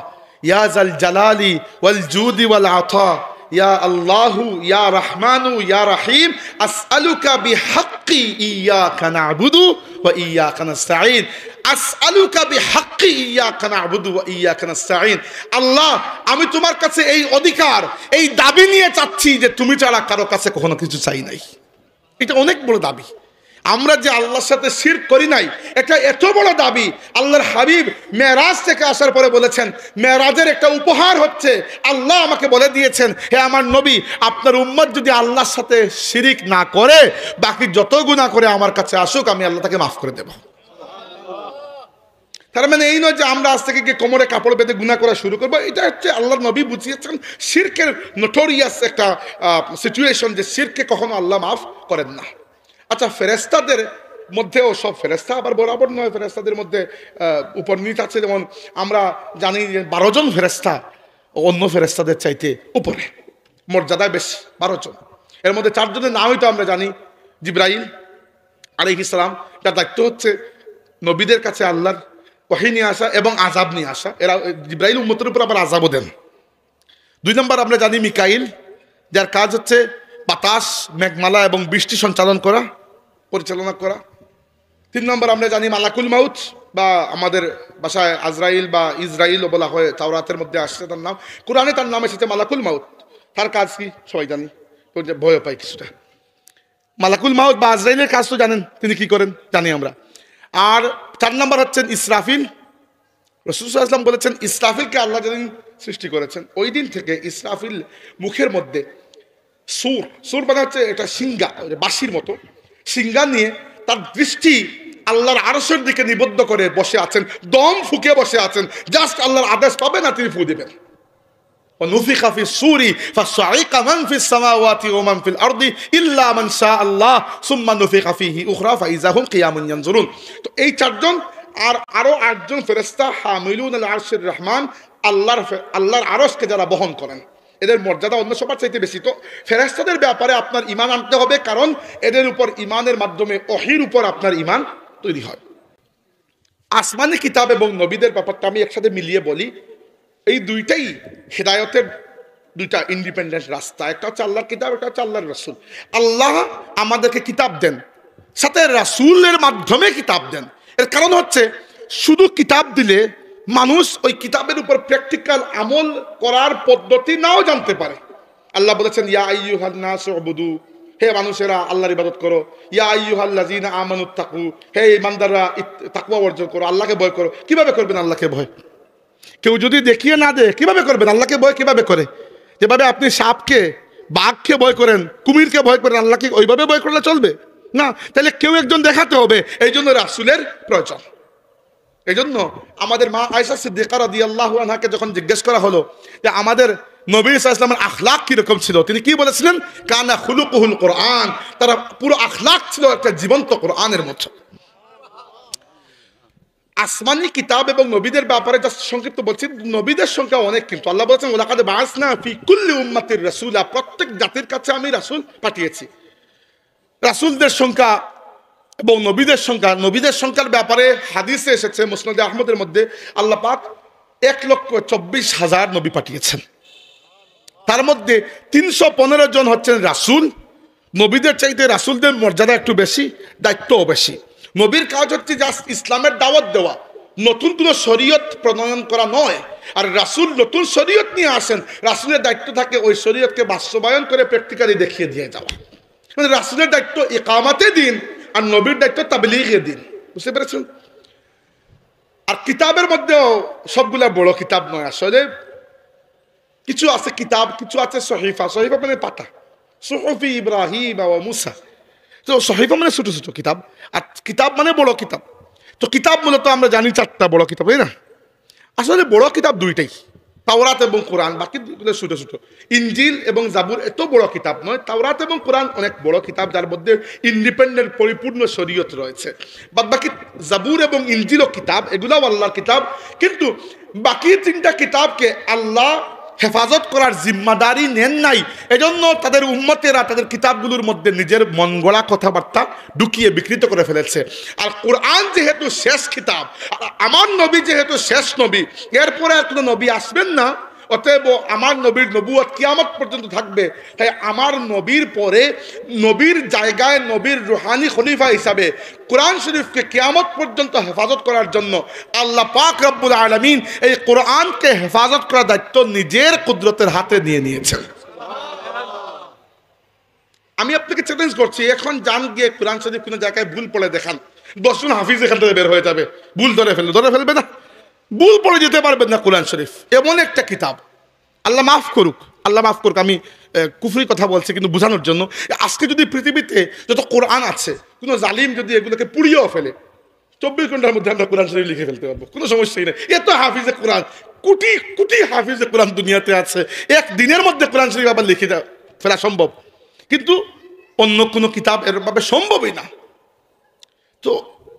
ইয়া জাল জালালি ওয়াল জুদি ওয়াল আতা ইয়া আল্লাহু ইয়া রহমানু ইয়া রহিম আসআলুকা বিহাক্কি ইয়াকা না'বুদু ওয়া ইয়াকা নাস্তাঈন, আসআলুকা বিহাক্কি ইয়াকা না'বুদু ওয়া ইয়াকা নাস্তাঈন। আল্লাহ আমি তোমার কাছে এই অধিকার, এই দাবি নিয়ে চাচ্ছি যে তুমি ছাড়া কারো কাছে কখনো কিছু চাই নাই। এটা অনেক বড় দাবি। আমরা যে আল্লাহর সাথে শিরক করি নাই, এটা এত বড় দাবি। আল্লাহর হাবিব মেরাজ থেকে আসার পরে বলেছেন, মেরাজের একটা উপহার হচ্ছে আল্লাহ আমাকে বলে দিয়েছেন, হে আমার নবী, আপনার উম্মত যদি আল্লাহর সাথে শিরিক না করে বাকি যত গুনাহ করে আমার কাছে আসুক, আমি আল্লাহ তাকে মাফ করে দেব। তার মানে এই নয় যে আমরা আজ থেকে গিয়ে কোমরে কাপড় বেঁধে গুনাহ করা শুরু করবো। এটা হচ্ছে আল্লাহর নবী বুঝিয়েছেন শিরকের নোটোরিয়াস একটা সিচুয়েশন, যে শিরকে কখনো আল্লাহ মাফ করেন না। আচ্ছা, ফেরেশতাদের মধ্যেও সব ফেরেশতা আবার বরাবর নয়, ফেরেশতাদের মধ্যে উপনীত আছে। যেমন আমরা জানি যে 12 জন ফেরেশতা অন্য ফেরেশতাদের চাইতে উপরে, মর্যাদায় বেশি 12 জন। এর মধ্যে 4 জনের নাম হয়তো আমরা জানি, জিবরাইল আলাইহিস সালাম, যার দায়িত্ব হচ্ছে নবীদের কাছে আল্লাহর ওহী নিয়ে আসা এবং আযাব নিয়ে আসা। এরা জিবরাইল উম্মতের উপর আবার আযাবও দেন। 2 নম্বর আমরা জানি মিকাইল, যার কাজ হচ্ছে বাতাস, মেঘমালা এবং বৃষ্টি সঞ্চালন করা, পরিচালনা করা। 3 নম্বর আমরা জানি মালাকুল মাউত, বা আমাদের ভাষায় আজরাইল বা ইসরাইলও বলা হয়, তাওরাতের মধ্যে আসছে তার নাম, কোরআনে তার নাম এসেছে মালাকুল মাউত। তার কাজ কি সবাই জানি, তো ভয় পাই কিছুটা। মালাকুল মাউত বা আজরাইলের কাজ তো জানেন, তিনি কি করেন জানি আমরা। আর 4 নম্বর হচ্ছেন ইসরাফিল। রাসূল সাল্লাল্লাহু আলাইহি ওয়াসাল্লাম বলেছেন, ইসরাফিলকে আল্লাহ যেদিন সৃষ্টি করেছেন ওই দিন থেকে ইসরাফিল মুখের মধ্যে সুর মানে হচ্ছে এটা সিঙ্গা, বাঁশির মতো সিঙ্গা নিয়ে তার দৃষ্টি আল্লাহর আরশের দিকে নিবদ্ধ করে বসে আছেন, দম ফুকে বসে আছেন। জাস্ট আল্লাহর আদেশ পাবে না, তিনি ফু দিবেন। ونفخ في الصور فصعق من في السماوات ومن في الأرض إلا من شاء الله ثم نفخ فيه أخرى فإذا هم قيام ينظرون। তো এই 4 জন আর আরো 8 জন ফেরেশতা হামিলুন আল আরশির রহমান, আল্লাহর আরশকে যারা বহন করেন, এদের মর্যাদা অন্য সবার চাইতে বেশি। তো ফেরেশতাদের ব্যাপারে আপনার ঈমান আনতে হবে, কারণ এদের উপর ঈমানের মাধ্যমে ওহীর উপর আপনার ঈমান তৈরি হয়। আসমানি কিতাব এবং নবীদের ব্যাপারটা আমি একসাথে মিলিয়ে বলি, এই দুইটাই হেদায়তের দুইটা ইন্ডিপেন্ডেন্ট রাস্তা। একটা হচ্ছে আল্লাহর কিতাব, একটা হচ্ছে আল্লাহর রাসূল। আল্লাহ আমাদেরকে কিতাব দেন, সাথে রাসূলের মাধ্যমে কিতাব দেন। এর কারণ হচ্ছে শুধু কিতাব দিলে মানুষ ওই কিতাবের উপর প্র্যাকটিক্যাল আমল করার পদ্ধতি নাও জানতে পারে। আল্লাহ বলেছেন, ইয়া আইয়ুহান নাস উবুদু, হে মানুষেরা আল্লাহর ইবাদত করো। ইয়া আইয়ুহাল্লাযীনা আমানুত্তাকু, হে ইমানদাররা তাকওয়া অর্জন করো, আল্লাহকে ভয় করো। কিভাবে করবেন আল্লাহকে ভয়? কেউ যদি দেখিয়ে না দেয় কিভাবে করবেন আল্লাহকে ভয়? কিভাবে করে? যেভাবে আপনি সাপকে, বাঘকে ভয় করেন, কুমিরকে ভয় করেন, আল্লাহকে ওইভাবে ভয় করলে চলবে না। তাহলে কেউ একজন দেখাতে হবে, এই জন্য রাসূলের প্রয়োজন। এই জন্য আমাদের মা আয়েশা সিদ্দিকা রাদিয়াল্লাহু আনহাকে যখন জিজ্ঞেস করা হলো যে আমাদের নবী সাল্লাল্লাহু আলাইহি ওয়াসাল্লামের আখলাক কিরকম ছিল, তিনি কি বলেছিলেন? কানা খুলুকুহুল কোরআন, তারা পুরো আখলাক ছিল একটা জীবন্ত কোরআনের মতো। আসমানি কিতাব এবং নবীদের ব্যাপারে জাস্ট সংক্ষিপ্ত বলছি, নবীদের সংখ্যা অনেক, কিন্তু আল্লাহ বলছেন ওয়ালাকাদ বাআসনা ফি কুল্লি উম্মাতির রাসূলা, প্রত্যেক জাতির কাছে আমি রাসূল পাঠিয়েছি। রাসূলদের সংখ্যা এবং নবীদের সংখ্যার ব্যাপারে হাদিসে এসেছে মুসনাদে আহমদের মধ্যে আল্লাহ পাক 1,24,000 নবী পাঠিয়েছেন। তার মধ্যে 315 জন হচ্ছেন রাসূল। নবীদের চাইতে রাসূলদের মর্যাদা একটু বেশি, দায়িত্বও বেশি। নবীর কাজ হচ্ছে জাস্ট ইসলামের দাওয়াত দেওয়া, নতুন কোনো শরীয়ত প্রণয়ন করা নয়। আর রাসূল নতুন শরীয়ত নিয়ে আসেন, রাসূলের দায়িত্ব থাকে ওই শরীয়তকে বাস্তবায়ন করে প্র্যাকটিক্যালি দেখিয়ে দিয়ে যাওয়া। মানে রাসূলের দায়িত্ব ইকামাতে দিন, আর নবীর দায়িত্ব তাবলীগে দিন। বুঝতে পেরেছেন? আর কিতাবের মধ্যেও সবগুলা বড় কিতাব নয়, আসলে কিছু আছে কিতাব, কিছু আছে সহিফা। সহিফা মানে পাতা, সুহুফি ইব্রাহিম ওয়া মুসা। তো সহিফা মানে ছোট ছোট কিতাব, আর কিতাব মানে বড় কিতাব। তো কিতাব মূলত আমরা জানি 4টা বড় কিতাব, তাই না? আসলে বড় কিতাব 2টাই, তাওরাত এবং কোরআন। বাকি ছোট ছোট। ইনজিল এবং জাবুর এত বড় কিতাব নয়, তাওরাত এবং কোরআন অনেক বড় কিতাব, যার মধ্যে ইন্ডিপেন্ডেন্ট পরিপূর্ণ শরীয়ত রয়েছে। বাদ বাকি জাবুর এবং ইনজিলও কিতাব, এগুলাও আল্লাহর কিতাব। কিন্তু বাকি 3টা কিতাবকে আল্লাহ হেফাজত করার জিম্মাদারি নেন নাই, এজন্য তাদের উম্মতেরা তাদের কিতাবগুলোর মধ্যে নিজের মন গড়া কথাবার্তা ঢুকিয়ে বিকৃত করে ফেলেছে। আর কোরআন যেহেতু শেষ কিতাব, আর আমার নবী যেহেতু শেষ নবী, এরপরে আর কোনো নবী আসবেন না, অতএব আমার নবীর নবুয়ত কিয়ামত পর্যন্ত থাকবে। তাই আমার নবীর পরে নবীর জায়গায় নবীর রুহানি খলিফা হিসাবে কোরআন শরীফকে কিয়ামত পর্যন্ত হেফাজত করার জন্য আল্লাহ পাক রব্বুল আলামিন এই কোরআনকে হেফাজত করার দায়িত্ব নিজের কুদরতের হাতে নিয়ে নিয়েছেন। আমি আপনাকে চ্যালেঞ্জ করছি, এখন যান গিয়ে কোরআন শরীফ কোনো জায়গায় ভুল পড়ে দেখান, 10 জন হাফিজ এখান থেকে বের হয়ে যাবে। ভুল ধরে ফেলবে না, ভুল পড়ে যেতে পারবেন না। কোরআন শরীফ এমন একটা কিতাব, আল্লাহ মাফ করুক। আমি কুফরি কথা বলছি কিন্তু বোঝানোর জন্য। আজকে যদি পৃথিবীতে যত কোরআন আছে, কোনো জালিম যদি এগুলোকে পুড়িয়েও ফেলে, 24 ঘন্টার মধ্যে আমরা কোরআন শরীফ লিখে ফেলতে পারবো, কোনো সমস্যাই নেই। এত হাফিজে কোরআন, কোটি কোটি হাফিজে কোরআন দুনিয়াতে আছে, এক দিনের মধ্যে কোরআন শরীফ আবার লিখে ফেলা সম্ভব, কিন্তু অন্য কোনো কিতাব এরভাবে সম্ভবই না। তো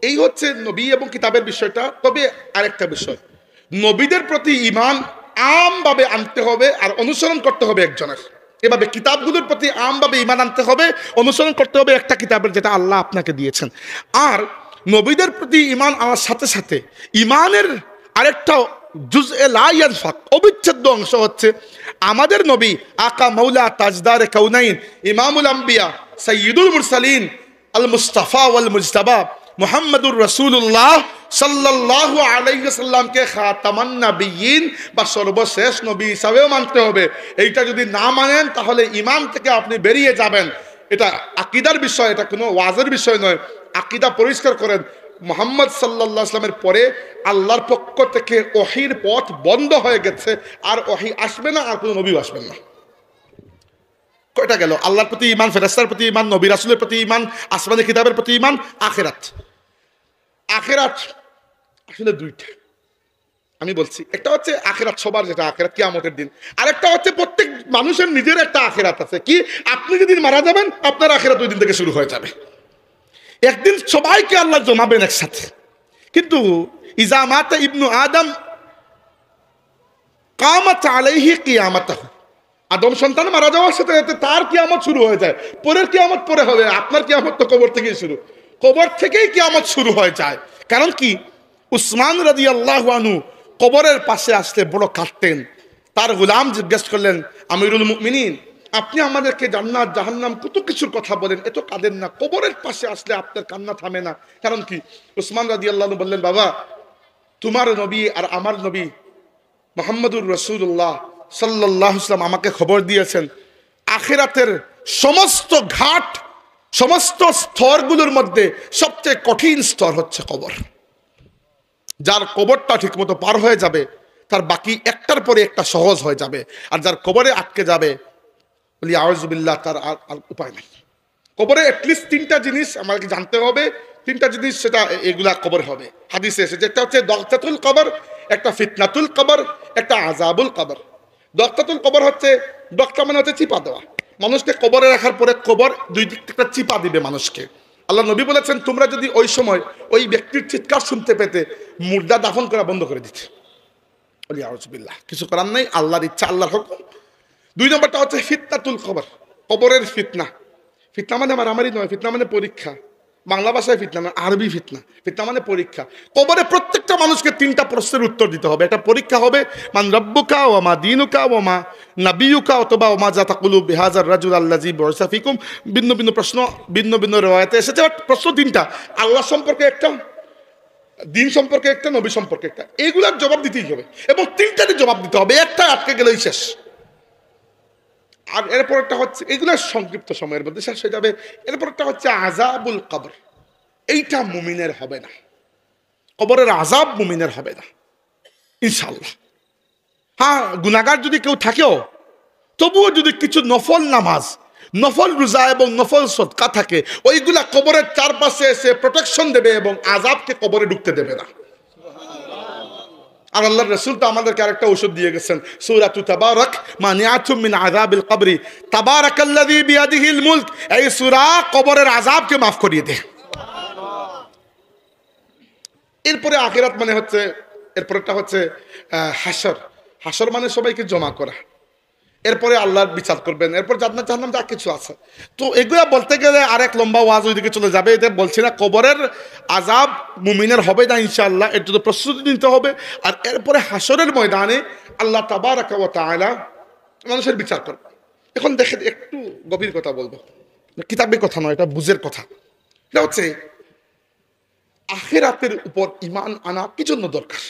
এই হচ্ছে নবী এবং কিতাবের বিষয়টা। তবে আরেকটা বিষয়, নবীদের প্রতি ঈমান আমভাবে আনতে হবে আর অনুসরণ করতে হবে একজনের। এভাবে কিতাবগুলোর প্রতি আমভাবে ঈমান আনতে হবে, অনুসরণ করতে হবে একটা কিতাবের, যেটা আল্লাহ আপনাকে দিয়েছেন। আর নবীদের প্রতি ঈমান আনার সাথে সাথে ঈমানের আরেকটা জুজএ লা ইয়ানফাক, অবিচ্ছেদ্য অংশ হচ্ছে আমাদের নবী আকা মাওলা তাজদার কাউনাইন ইমামুল আম্বিয়া সাইয়্যিদুল মুরসালিন আল মুস্তাফা ওয়াল মুজতাবা মুহাম্মাদুর রাসূলুল্লাহ সাল্লাল্লাহু আলাইহি ওয়াসাল্লামকে খাতামান নাবিয়্যিন বা সর্বশেষ নবী হিসাবেও মানতে হবে। এইটা যদি না মানেন তাহলে ঈমান থেকে আপনি বেরিয়ে যাবেন। এটা আকীদার বিষয়, এটা কোনো ওয়াজের বিষয় নয়। আকীদা পরিষ্কার করেন। মুহাম্মদ সাল্লাল্লাহু আলাইহি ওয়াসাল্লামের পরে আল্লাহর পক্ষ থেকে ওহীর পথ বন্ধ হয়ে গেছে, আর ওহী আসবে না, আর কোনো নবী আসবেন না। কয়টা গেল? আল্লাহর প্রতি ঈমান, ফেরেশতার প্রতি ঈমান, নবী রাসূলের প্রতি ঈমান, আসমানী কিতাবের প্রতি ঈমান, আখিরাত। আখিরাত আসলে 2টা আমি বলছি। একটা হচ্ছে আখিরাত সবার, যেটা আখিরাত কিয়ামতের দিন। আরেকটা হচ্ছে প্রত্যেক মানুষের নিজের একটা আখিরাত আছে। কি? আপনি যেদিন মারা যাবেন আপনার আখিরাত ওই দিন থেকে শুরু হয়ে যাবে। একদিন সবাইকে আল্লাহ জমাবেন একসাথে। কিন্তু ইজা মাতা ইবনু আদম কামাত আলাইহি কিয়ামাতাহু, আদম সন্তান মারা যাওয়ার সাথে সাথে তার কিয়ামত শুরু হয়ে যায়। পরের কিয়ামত পরে হবে, আপনার কিয়ামত তো কবর থেকেই শুরু। কবর থেকেই কিয়ামত শুরু হয়ে যায়। কারণ কি? উসমান রাদিয়াল্লাহু আনহু কবরের পাশে আসলে বড় কাঁদতেন। তার গোলাম জিজ্ঞেস করলেন, আমিরুল মুমিনিন, আপনি আমাদেরকে জান্নাত জাহান্নাম কত কিছুর কথা বলেন, এত কাঁদেন না, কবরের পাশে আসলে আপনার কান্না থামে না, কারণ কি? উসমান রাদিয়াল্লাহু আনহু বললেন, বাবা, তোমার নবী আর আমার নবী মুহাম্মদুর রাসূলুল্লাহ সাল্লাল্লাহু আলাইহি ওয়াসাল্লাম আমাকে খবর দিয়েছেন আখিরাতের সমস্ত ঘাট, সমস্ত স্তরগুলোর মধ্যে সবচেয়ে কঠিন স্তর হচ্ছে কবর। যার কবরটা ঠিকমতো পার হয়ে যাবে তার বাকি একটার পরে একটা সহজ হয়ে যাবে, আর যার কবরে আটকে যাবে বলি আউযুবিল্লাহ, তার আর উপায় নাই। কবরে অ্যাটলিস্ট 3টা জিনিস আমাকে জানতে হবে। 3টা জিনিস, সেটা এগুলা কবর হবে। হাদিসে এসেছে, একটা হচ্ছে দগতাতুল কবর, একটা ফিতনাতুল কবর, একটা আযাবুল কবর। দগতাতুল কবর হচ্ছে, দগতা মানে হচ্ছে চিপা দেওয়া। মানুষকে কবরে রাখার পরে কবর 2 দিক থেকে চিপা দিবে মানুষকে। আল্লাহ নবী বলেছেন তোমরা যদি ওই সময় ওই ব্যক্তির চিৎকার শুনতে পেতে মুর্দা দাফন করা বন্ধ করে দিতে। বলি আউযুবিল্লাহ, কিছু করার নাই, আল্লাহর ইচ্ছা, আল্লাহর হুকুম। 2 নম্বরটা হচ্ছে ফিতনাতুল কবর, কবরের ফিতনা। ফিতনা মানে মারামারি নয়, ফিতনা মানে পরীক্ষা। বাংলা ভাষায় ফিতনা না, আরবি ফিতনা। ফিতনা মানে পরীক্ষা। কবরে প্রত্যেকটা মানুষকে 3টা প্রশ্নের উত্তর দিতে হবে। একটা পরীক্ষা হবে মান রব্বুকা ওয়া মা দীনুকা ওয়া মা নাবিয়ুকা অথবা ওয়া মা যা তাকুলু বিহাযার রাজুল আল্লাযী বু'সা ফিকুম। ভিন্ন ভিন্ন প্রশ্ন, ভিন্ন ভিন্ন riwayate এসেছে। প্রশ্ন 3টা, আল্লাহ সম্পর্কে একটা, দিন সম্পর্কে একটা, নবী সম্পর্কে একটা। এগুলার জবাব দিতেই হবে এবং 3টারই জবাব দিতে হবে, একটা আটকে গেলেই শেষ। আর এরপরটা হচ্ছে, এগুলো সংক্ষিপ্ত সময়ের মধ্যে শেষ হয়ে যাবে। এরপরটা হচ্ছে আযাবুল কবর। এইটা মুমিনের হবে না, কবরের আযাব মুমিনের হবে না ইনশাআল্লাহ। হ্যাঁ, গুনাহগার যদি কেউ থাকেও, তবুও যদি কিছু নফল নামাজ, নফল রোজা এবং নফল সদকা থাকে, ওইগুলা কবরের চারপাশে এসে প্রোটেকশন দেবে এবং আযাবকে কবরে ঢুকতে দেবে না। আর আল্লাহর রাসূল তো আমাদেরকে আরেকটা ঔষধ দিয়ে গেছেন, সূরাতু তাবারাক মানিআতুম মিন আযাবিল কবরি তাবারাকাল্লাযী বিয়াদিহিল মুলক। এই সূরা কবরের আযাবকে মাফ করিয়ে দেয়। এরপরে আখিরাত মানে হচ্ছে, এরপরেরটা হচ্ছে হাসর। হাসর মানে সবাইকে জমা করা। এরপরে আল্লাহর বিচার করবেন, এরপর জান্নাত জাহান্নাম যা কিছু আছে। তো এগুলা বলতে গেলে আরেক লম্বা ওয়াজ ওইদিকে চলে যাবে। এটা বলছি না কবরের আযাব মুমিনের হবে না ইনশাআল্লাহ, এর জন্য প্রস্তুতি নিতে হবে। আর এরপরে হাসরের ময়দানে আল্লাহ তাবারাকা ওয়া তাআলা মানুষের বিচার করবে। এখন দেখেন, একটু গভীর কথা বলবো, কিতাবের কথা নয়, এটা বুঝের কথা। এটা হচ্ছে আখিরাতের উপর ঈমান আনা কি জন্য দরকার?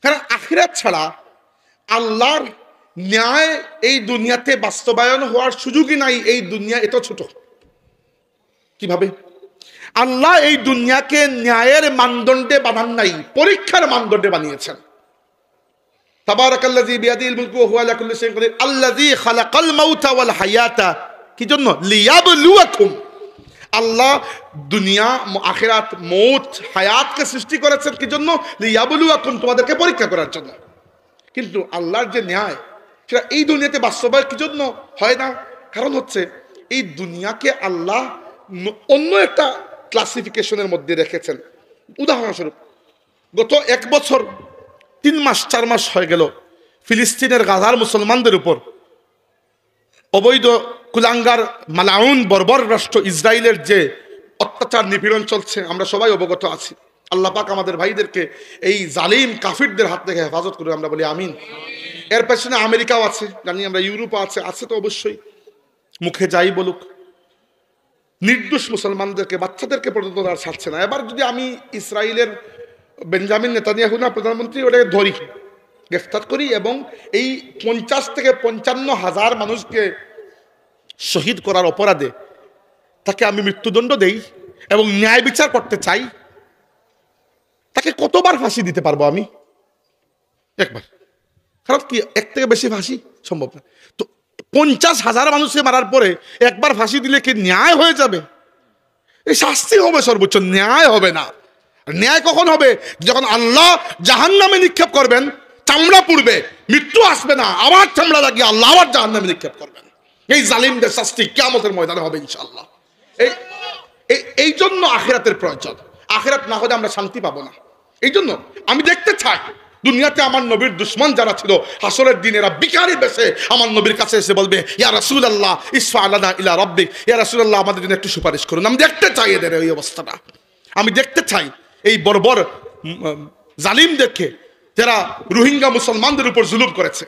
কারণ আখিরাত ছাড়া আল্লাহর ন্যায় এই দুনিয়াতে বাস্তবায়ন হওয়ার সুযোগই নাই। এই দুনিয়া এত ছোট। কিভাবে? আল্লাহ এই দুনিয়াকে ন্যায়ের মানদণ্ডে বানান নাই, পরীক্ষার মানদণ্ডে বানিয়েছেন। তাবারাকাল্লাযী বিয়াদিহিল মুলকু ওয়া হুয়া আলা কুল্লি শাইইন কাদির আল্লাযী খালাকাল মাউতা ওয়াল হায়াতা। কি জন্য? লিয়াবলুয়াকুম। আল্লাহ দুনিয়া, আখিরাত, মৌত, হায়াতকে সৃষ্টি করেছেন কি জন্য? লিয়াবলুয়াকুম, তোমাদেরকে পরীক্ষা করার জন্য। কিন্তু আল্লাহর যে ন্যায়, সেটা এই দুনিয়াতে বাস্তবায়ন কি জন্য হয় না? কারণ হচ্ছে এই দুনিয়াকে আল্লাহ অন্য একটা ক্লাসিফিকেশনের মধ্যে রেখেছেন। উদাহরণস্বরূপ, গত 1 বছর 3 মাস 4 মাস হয়ে গেল ফিলিস্তিনের গাজার মুসলমানদের উপর অবৈধ কুলাঙ্গার মালাউন বর্বর রাষ্ট্র ইসরায়েলের যে অত্যাচার নিপীড়ন চলছে, আমরা সবাই অবগত আছি। আল্লাহ পাক আমাদের ভাইদেরকে এই জালিম কাফিরদের হাত থেকে হেফাজত করে, আমরা বলি আমিন। এর পেছনে আমেরিকাও আছে, জানি আমরা, ইউরোপও আছে, আছে তো অবশ্যই, মুখে যাই বলুক। নির্দোষ মুসলমানদেরকে, বাচ্চাদেরকে পর্যন্ত তারা ছাড়ছে না। এবার যদি আমি ইসরায়েলের বেঞ্জামিন নেতানিয়াহু না প্রধানমন্ত্রী, ওটাকে ধরি, গ্রেফতার করি এবং এই 50 থেকে 55 হাজার মানুষকে শহীদ করার অপরাধে তাকে আমি মৃত্যুদণ্ড দেই এবং ন্যায় বিচার করতে চাই, তাকে কতবার ফাঁসি দিতে পারবো আমি? একবার। কারণ কি, 1 থেকে বেশি ফাঁসি সম্ভব না। তো 50,000 মানুষকে মারার পরে একবার ফাঁসি দিলে কি ন্যায় হয়ে যাবে? এই শাস্তি হবে সর্বোচ্চ, ন্যায় হবে না। ন্যায় কখন হবে? যখন আল্লাহ জাহান্নামে নিক্ষেপ করবেন, চামড়া পুড়বে, মৃত্যু আসবে না, আবার চামড়া লাগিয়ে আল্লাহ আবার জাহান্নামে নিক্ষেপ করবেন। এই জালিমদের শাস্তি কিয়ামতের ময়দানে হবে ইনশাআল্লাহ। এই জন্য আখিরাতের প্রয়োজন। আখিরাত না হলে আমরা শান্তি পাবো না। এই জন্য আমি দেখতে চাই দুনিয়াতে আমার নবীর দুশ্মন যারা ছিল, হাসরের দিন এরা বিকারি বেশে আমার নবীর কাছে এসে বলবে, ইয়া রাসূলুল্লাহ ইসফা আলানা ইলা রাব্বিক, ইয়া রাসূলুল্লাহ আমাদের জন্য একটু সুপারিশ করুন। আমি দেখতে চাই এদের এই অবস্থাটা। আমি দেখতে চাই এই বর্বর জালিমদেরকে, যারা রোহিঙ্গা মুসলমানদের উপর জুলুম করেছে।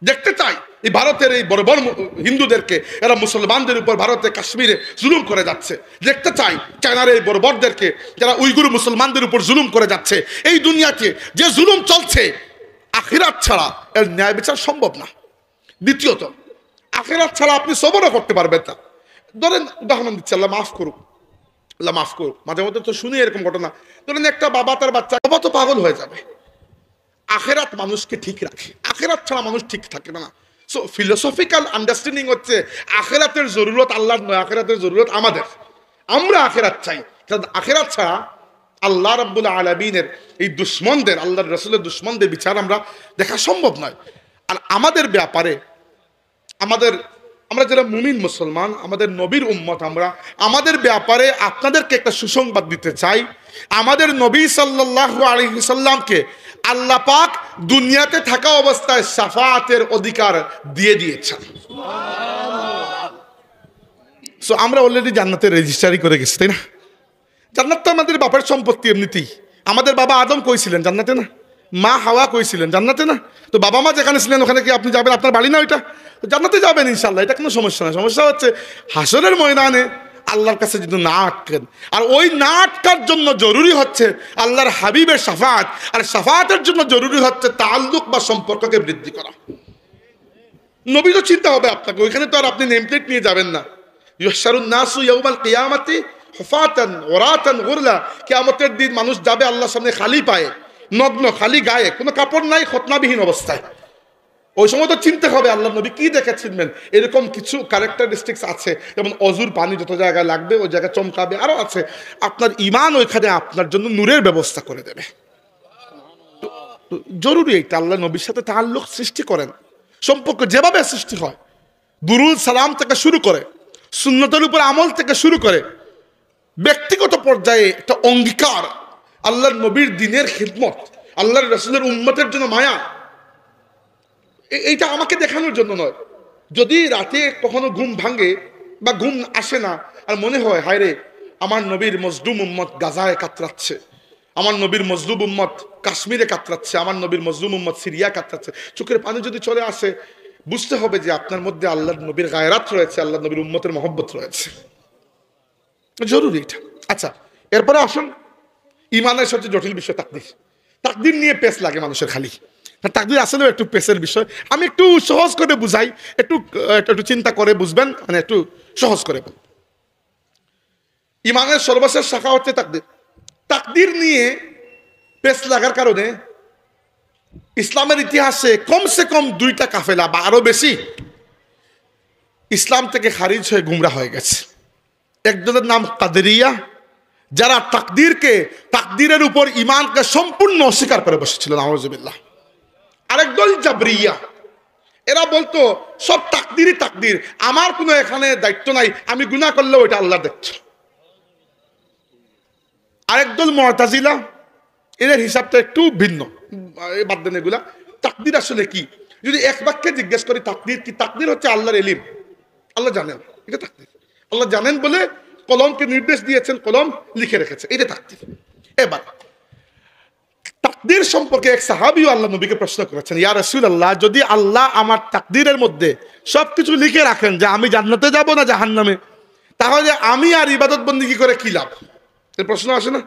দেখতে চাই এই ভারতের এই বর্বর হিন্দুদেরকে, এরা মুসলমানদের উপর ভারতে কাশ্মীরে জুলুম করে যাচ্ছে। দেখতে চাই চায়নার এই বর্বরদেরকে, যারা উইগুর মুসলমানদের উপর জুলুম করে যাচ্ছে। এই দুনিয়াতে যে জুলুম চলছে, আখিরাত ছাড়া এর ন্যায় বিচার সম্ভব না। দ্বিতীয়ত, আখিরাত ছাড়া আপনি সবরও করতে পারবেন না। ধরেন, উদাহরণ দিচ্ছি, আল্লাহ মাফ করুক, আল্লাহ মাফ করুক, মাঝে মধ্যে তো শুনি এরকম ঘটনা। ধরেন একটা বাবা তার বাচ্চা, বাবা তো পাগল হয়ে যাবে। আখিরাত মানুষকে ঠিক রাখে, আখিরাত ছাড়া মানুষ ঠিক থাকে না। সো ফিলোসফিক্যাল আন্ডারস্ট্যান্ডিং হচ্ছে আখিরাতের জরুরত আল্লাহর নয়, আখিরাতের জরুরত আমাদের। আমরা আখিরাত চাই, কারণ আখিরাত ছাড়া আল্লাহ রাব্বুল আলামিনের এই দুশ্মনদের, আল্লাহর রাসূলের দুশ্মনদের বিচার আমরা দেখা সম্ভব নয়। আর আমাদের ব্যাপারে আমাদের আমরা যারা মুমিন মুসলমান, আমাদের নবীর উম্মত, আমরা আমাদের ব্যাপারে আপনাদেরকে একটা সুসংবাদ দিতে চাই। আমাদের নবী সাল্লাল্লাহু আলাইহি সাল্লামকে আল্লাহ পাক দুনিয়াতে থাকা অবস্থায় শাফাআতের অধিকার দিয়ে দিয়েছেন। সো আমরা অলরেডি জান্নাতে রেজিস্ট্রি করে গেছি, তাই না? জান্নাত তো আমাদের বাপের সম্পত্তি এমনিতেই। আমাদের বাবা আদম কইছিলেন জান্নাতে না, মা হাওয়া কইছিলেন জান্নাতে না। তো বাবা মা যেখানে ছিলেন ওখানে কি আপনি যাবেন? আপনার বাড়ি না ওইটা? জান্নাতে যাবেন ইনশাল্লাহ, এটা কোনো সমস্যা না। সমস্যা হচ্ছে হাসরের ময়দানে আল্লাহর কাছে যদি না আটকেন। আর ওই না আটকার জন্য জরুরি হচ্ছে আল্লাহর হাবিবের শাফাত, আর শাফাতের জন্য জরুরি হচ্ছে তাআল্লুক বা সম্পর্ককে বৃদ্ধি করা। নবী তো চিন্তা হবে আপনাকে, ওইখানে তো আর আপনি নেম প্লেট নিয়ে যাবেন না। ইউহশারুন নাসু ইয়াউমাল কিয়ামাতি হুফাতান ওরাতান গুরলা, কিয়ামতের দিন মানুষ যাবে আল্লাহর সামনে খালি পায়ে, নগ্ন, খালি গায়ে, কোনো কাপড় নাই, খতনাবিহীন অবস্থায়। ওই সময় তো চিনতে হবে আল্লাহ নবী কি দেখে চিনবেন। এরকম কিছু ক্যারেক্টারিস্টিক্স আছে, যেমন অজুর পানি যত জায়গায় লাগবে ওই জায়গায় চমকাবে, আরো আছে। আপনার ঈমান ওইখানে আপনার জন্য নূরের ব্যবস্থা করে দেবে। জরুরি এইটা, আল্লাহ নবীর সাথে তাআল্লুক সৃষ্টি করেন। সম্পর্ক যেভাবে সৃষ্টি হয়, দুরুদ সালাম থেকে শুরু করে, সুন্নতের উপর আমল থেকে শুরু করে, ব্যক্তিগত পর্যায়ে একটা অঙ্গীকার, আল্লাহর নবীর দিনের খিদমত, আল্লাহর রাসূলের উম্মতের জন্য মায়া, এইটা আমাকে দেখানোর জন্য নয়। যদি রাতে কখনো ঘুম ভাঙে বা ঘুম আসে না, আর মনে হয় হায় রে আমার নবীর মজলুম উম্মত গাজায় কাতরাচ্ছে, আমার নবীর মজলুম উম্মত কাশ্মীরে কাতরাচ্ছে, আমার নবীর মজলুম উম্মত সিরিয়া কাতরাচ্ছে, চোখের পানি যদি চলে আসে, বুঝতে হবে যে আপনার মধ্যে আল্লাহর নবীর গায়রাত রয়েছে, আল্লাহ নবীর উম্মতের মহব্বত রয়েছে। জরুরি এটা। আচ্ছা, এরপরে আসুন ইমানের সবচেয়ে জটিল বিষয় তাকদীর। তাকদীর নিয়ে পেস লাগে মানুষের খালি। তাকদীর আসলেও একটু পেসের বিষয়। আমি একটু সহজ করে বুঝাই, একটু একটু চিন্তা করে বুঝবেন, মানে একটু সহজ করে। ইমানের সর্বশেষ শাখা হচ্ছে তাকদীর। তাকদীর নিয়ে পেস লাগার কারণে ইসলামের ইতিহাসে কমসে কম 2টা কাফেলা বা আরো বেশি ইসলাম থেকে খারিজ হয়ে গুমরা হয়ে গেছে। একজনের নাম কাদেরিয়া, যারা তাকদীরের উপর ঈমানকে সম্পূর্ণ অস্বীকার করে বসেছিল, নাউযুবিল্লাহ। আরেক দল জাবরিয়া, এরা বলতো সব তাকদীরই তাকদীর, আমার কোনো এখানে দায়িত্ব নাই, আমি গুনাহ করলেও ওইটা আল্লাহ দেখছে। আরেক দল মুতাজিলা, এদের হিসাবটা একটু ভিন্ন, বাদ দেন এগুলা। তাকদীর আসলে কি? যদি এক বাক্যে জিজ্ঞেস করি তাকদীর কি, তাকদীর হচ্ছে আল্লাহর ইলম, আল্লাহ জানেন, এটা তাকদীর। আল্লাহ জানেন বলে কলমকে নির্দেশ দিয়েছেন, কলম লিখে রেখেছে, এটা তাকদীর। এবার তাকদীর সম্পর্কে এক সাহাবীও আল্লাহ নবীকে প্রশ্ন করেছেন, ইয়া রাসূলুল্লাহ, যদি আল্লাহ আমার তাকদীরের মধ্যে সবকিছু লিখে রাখেন যে আমি জান্নাতে যাব না জাহান্নামে, তাহলে আমি আর ইবাদত বন্দেগী করে কি লাভ? এই প্রশ্ন আসে না?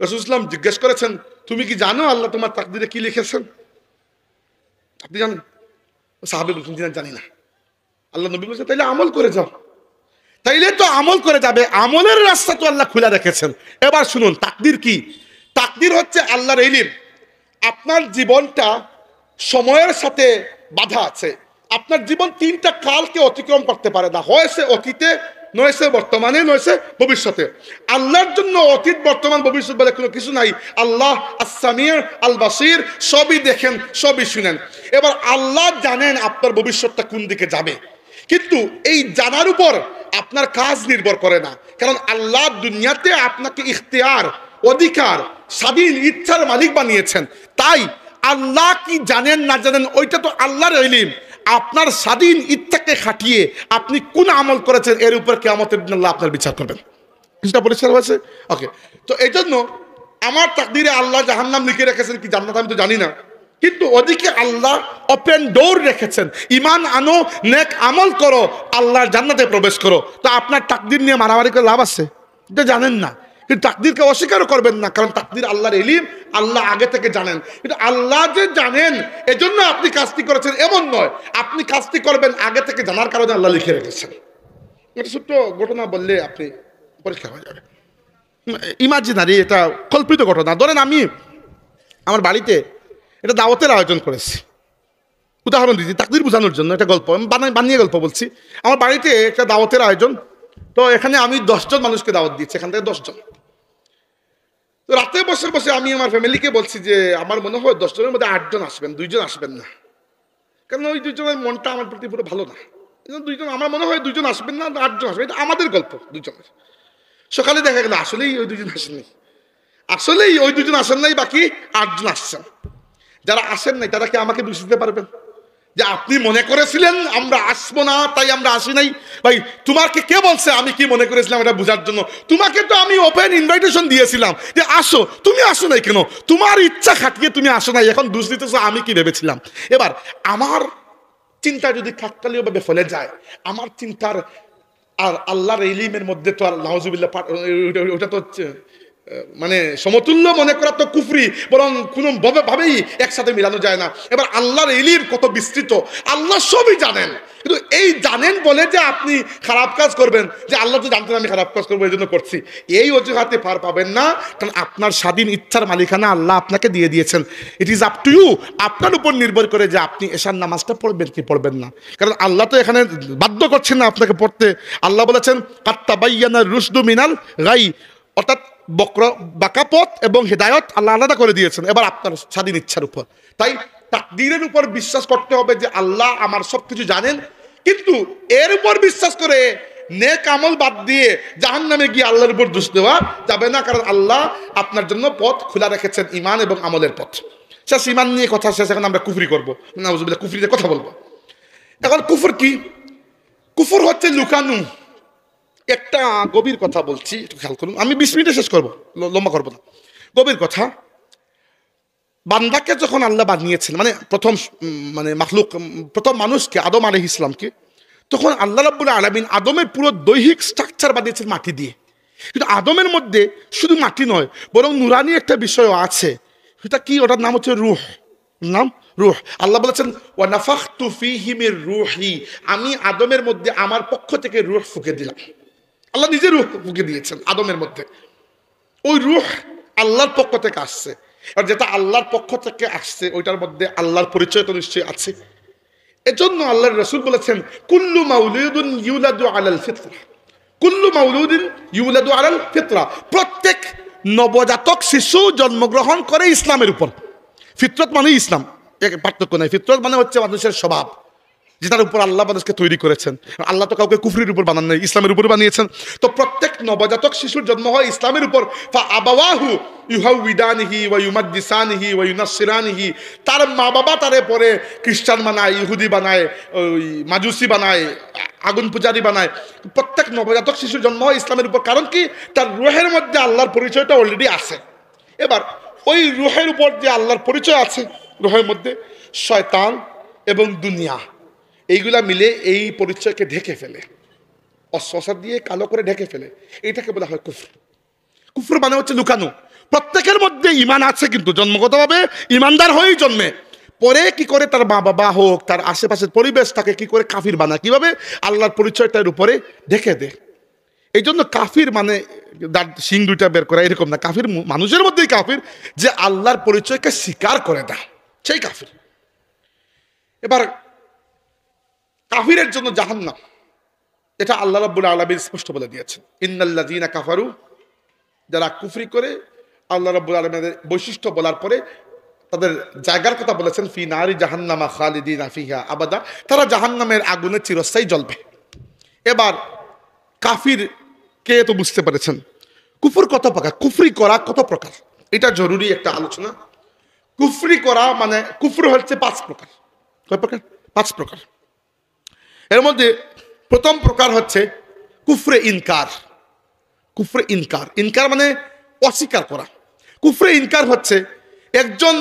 রাসূল সাল্লাল্লাহু আলাইহি ওয়াসাল্লাম জিজ্ঞেস করেছেন, তুমি কি জানো আল্লাহ তোমার তাকদীরে কি লিখেছেন? আপনি জানেন? সাহাবী বলছেন, জানি না। আল্লাহ নবী বলছেন, তাইলে আমল করে যাও। তাইলে তো আমল করে যাবে, আমলের রাস্তা তো আল্লাহ খুলে রেখেছেন। এবার শুনুন তাকদীর কি। তাকদীর হচ্ছে আল্লাহর ইলম। আপনার জীবনটা সময়ের সাথে বাধা আছে। আপনার জীবন 3টা কালকে অতিক্রম করতে পারে না, হয় সে অতীতে, নয় সে বর্তমানে, নয় সে ভবিষ্যতে। আল্লাহর জন্য অতীত, বর্তমান, ভবিষ্যৎ বলে কোনো কিছু নাই। আল্লাহ আস-সামিউ আল বাসির, সবই দেখেন, সবই শুনেন। এবার আল্লাহ জানেন আপনার ভবিষ্যৎটা কোন দিকে যাবে, কিন্তু এই জানার উপর আপনার কাজ নির্ভর করে না। কারণ আল্লাহ দুনিয়াতে আপনাকে ইখতিয়ার, অধিকার, স্বাধীন ইচ্ছার মালিক বানিয়েছেন। তাই আল্লাহ কি জানেন না জানেন ওইটা তো আল্লাহর ইলম। আপনার স্বাধীন ইচ্ছাকে খাটিয়ে আপনি কোন আমল করেছেন এর উপর কিয়ামতের দিন আল্লাহ আপনার বিচার করবেন। কিছুটা পরিষ্কার হয়েছে? ওকে। তো এই জন্য আমার তাকদীরে আল্লাহ জাহান্নাম লিখে রেখেছেন কি জান্নাত আমি তো জানি না, কিন্তু ওদিকে আল্লাহ ওপেন ডোর রেখেছেন, ঈমান আনো, নেক আমল করো, আল্লাহর জান্নাতে প্রবেশ করো। তো আপনার তাকদীর নিয়ে মারামারি করে লাভ আছে? এটা জানেন না, কিন্তু তাকদীরকে অস্বীকারও করবেন না, কারণ তাকদীর আল্লাহর ইলম, আল্লাহ আগে থেকে জানেন। কিন্তু আল্লাহ যে জানেন এজন্য আপনি কাজটি করেছেন এমন নয়, আপনি কাজটি করবেন আগে থেকে জানার কারণে আল্লাহ লিখে রেখেছেন। এটা ছোট্ট ঘটনা বললে আপনি পরীক্ষা হয়ে যাবে। ইমাজিনারি, এটা কল্পিত ঘটনা। ধরেন আমি আমার বাড়িতে এটা দাওয়াতের আয়োজন করেছি, উদাহরণ দিচ্ছি তাকদীর বোঝানোর জন্য, একটা গল্প বানিয়ে গল্প বলছি। আমার বাড়িতে একটা দাওয়াতের আয়োজন, তো এখানে আমি 10 জন মানুষকে দাওয়াত দিচ্ছি, এখান থেকে 10 জন। তো রাতে বসে বসে আমি আমার ফ্যামিলিকে বলছি যে আমার মনে হয় 10 জনের মধ্যে 8 জন আসবেন, 2 জন আসবেন না, কারণ ওই 2 জনের মনটা আমার প্রতি পুরো ভালো না, দুইজন, আমার মনে হয় দুইজন আসবেন না, 8 জন আসবে, এটা আমাদের গল্প দুজনের। সকালে দেখা গেল আসলেই ওই দুজন আসেননি, আসলেই ওই দুজন আসেন নাই, বাকি 8 জন আসছেন। যারা আসেন নাই তারা কি আমাকে দোষ দিতে পারবেন যে আপনি মনে করেছিলেন আমরা আসবো না তাই আমরা আসি নাই? ভাই তোমাকে কে বলছে আমি কি মনে করেছিলাম এটা বোঝার জন্য? তোমাকে তো আমি ওপেন ইনভাইটেশন দিয়েছিলাম যে আসো, তুমি আসো নাই কেন? তোমার ইচ্ছা খাটিয়ে তুমি আসো নাই, এখন দোষ দিতেছো আমি কি ভেবেছিলাম। এবার আমার চিন্তা যদি কাকতালীয়ভাবে ফলে যায়, আমার চিন্তার আর আল্লাহর ইলমের মধ্যে তো আর নাউজুবিল্লাহ ওটা তো মানে সমতুল্য মনে করা তো কুফরি, বরং কোনো ভাবেই একসাথে মিলানো যায় না। এবার আল্লাহর ইলম কত বিস্তৃত, আল্লাহ সবই জানেন, কিন্তু এই জানেন বলে যে আপনি খারাপ কাজ করবেন, যে আল্লাহ তো জানতেন আমি খারাপ কাজ করবো এই জন্য করছি, এই অজুহাতে পার পাবেন না। কারণ আপনার স্বাধীন ইচ্ছার মালিকানা আল্লাহ আপনাকে দিয়ে দিয়েছেন। It is up to you, আপনার উপর নির্ভর করে যে আপনি এশার নামাজটা পড়বেন কি পড়বেন না। কারণ আল্লাহ তো এখানে বাধ্য করছেন না আপনাকে পড়তে। আল্লাহ বলেছেন কাত্তাবাইয়ানা রুশদু মিনাল গাই, অর্থাৎ বাঁকা পথ এবং হেদায়ত আল্লাহ আলাদা করে দিয়েছেন। এবার আপনার স্বাধীন ইচ্ছার উপর, তাই তাকদীরের উপর বিশ্বাস করতে হবে যে আল্লাহ আমার সবকিছু জানেন, কিন্তু এর উপর বিশ্বাস করে নেক আমল বাদ দিয়ে জাহান্নামে গিয়ে আল্লাহর উপর দোষ দেওয়া যাবে না। কারণ আল্লাহ আপনার জন্য পথ খোলা রেখেছেন, ইমান এবং আমলের পথ। শেষ ইমান নিয়ে কথা শেষ, এখন আমরা কুফরি করবো, নাউজুবিল্লাহ কুফরিতে কথা বলবো। এখন কুফর কি? কুফর হচ্ছে লুকানো। একটা গভীর কথা বলছি, একটু খেয়াল করুন, আমি 20 মিনিটে শেষ করবো, লম্বা করবো না। গভীর কথা, বান্দাকে যখন আল্লাহ বানিয়েছেন, মানে প্রথম মাখলুক, প্রথম মানুষকে আদম আলাইহিস সালামকে, তখন আল্লাহ রাব্বুল আলামিন আদমের পুরো দৈহিক স্ট্রাকচার বানিয়েছেন মাটি দিয়ে। কিন্তু আদমের মধ্যে শুধু মাটি নয়, বরং নুরানি একটা বিষয় আছে, সেটা কি? ওটার নাম হচ্ছে রূহ। নাম রূহ। আল্লাহ বলেছেন ওয়া নাফাখতু ফীহি মির রূহি, আমি আদমের মধ্যে আমার পক্ষ থেকে রূহ ফুঁকে দিলাম। আল্লাহ নিজে রূহ ফুঁকে দিয়েছেন আদমের মধ্যে। ওই রূহ আল্লাহর পক্ষ থেকে আসছে, আর যেটা আল্লাহর পক্ষ থেকে আসছে ওইটার মধ্যে আল্লাহর পরিচয় তো নিশ্চয়ই আছে। এজন্য আল্লাহর রাসূল বলেছেন কুল্লু মাউলুদুন ইউলাদু আলাল ফিতরা, কুল্লু মাউলুদিন ইউলাদু আলাল ফিতরা, প্রত্যেক নবজাতক শিশু জন্মগ্রহণ করে ইসলামের উপর। ফিতরত মানে ইসলাম, পার্থক্য নাই। ফিতরত মানে হচ্ছে মানুষের স্বভাব, যেটার উপর আল্লাহ মানুষকে তৈরি করেছেন। আল্লাহ তো কাউকে কুফরির উপর বানান নাই, ইসলামের উপর বানিয়েছেন। তো প্রত্যেক নবজাতক শিশুর জন্ম হয় ইসলামের উপর। ফা আবাওয়াহু ইউহাউইদানিহি ওয়া ইউমাজ্জিসানিহি ওয়া ইউনাসসিরানিহি, তার মা বাবা তারে পরে খ্রিস্টান বানায়, ইহুদি বানায়, ওই মাজুসি বানায়, আগুন পূজারি বানায়। প্রত্যেক নবজাতক শিশুর জন্ম হয় ইসলামের উপর। কারণ কি? তার রুহের মধ্যে আল্লাহর পরিচয়টা অলরেডি আছে। এবার ওই রুহের উপর যে আল্লাহর পরিচয় আছে, রুহের মধ্যে শয়তান এবং দুনিয়া এইগুলা মিলে এই পরিচয়কে ঢেকে ফেলে, অস্বসা দিয়ে কালো করে ঢেকে ফেলে। এটাকে বলা হয় কুফর। কুফর মানে হচ্ছে লুকানো। প্রত্যেকের মধ্যে ইমান আছে, কিন্তু জন্মগতভাবে ইমানদার হয়েই জন্মে, পরে কি করে তার মা বাবা হোক, তার আশেপাশের পরিবেশ তাকে কি করে কাফির বানায়, কিভাবে আল্লাহর পরিচয়টার উপরে ঢেকে দেয়। এই জন্য কাফির মানে শিং দুইটা বের করা এরকম না। কাফির মানুষের মধ্যেই কাফির, যে আল্লাহর পরিচয়কে স্বীকার করে না, সেই কাফির। এবার কাফিরের জন্য জাহান্নাম, এটা আল্লাহ রাব্বুল আলামিন স্পষ্ট বলে দিয়েছেন। ইন্নাল্লাযীনা কাফারু, যারা কুফরি করে আল্লাহ রাব্বুল আলামিনের বৈশিষ্ট্য বলার পরে তাদের জায়গার কথা বলেছেন, ফি নারি জাহান্নামা খালিদিনা ফিহা আবাদা, তারা জাহান্নামের আগুনে চিরস্থায়ী জ্বলবে। এবার কাফির কে তো বুঝতে পেরেছেন। কুফর কত প্রকার, কুফরি করা কত প্রকার, এটা জরুরি একটা আলোচনা। কুফরি করা মানে কুফর হচ্ছে 5 প্রকার। কয় প্রকার? 5 প্রকার। এর মধ্যে প্রথম প্রকার হচ্ছে কুফরে ইনকার। কুফরে ইনকার, ইনকার মানে অস্বীকার করা। কুফরে ইনকার হচ্ছে একজন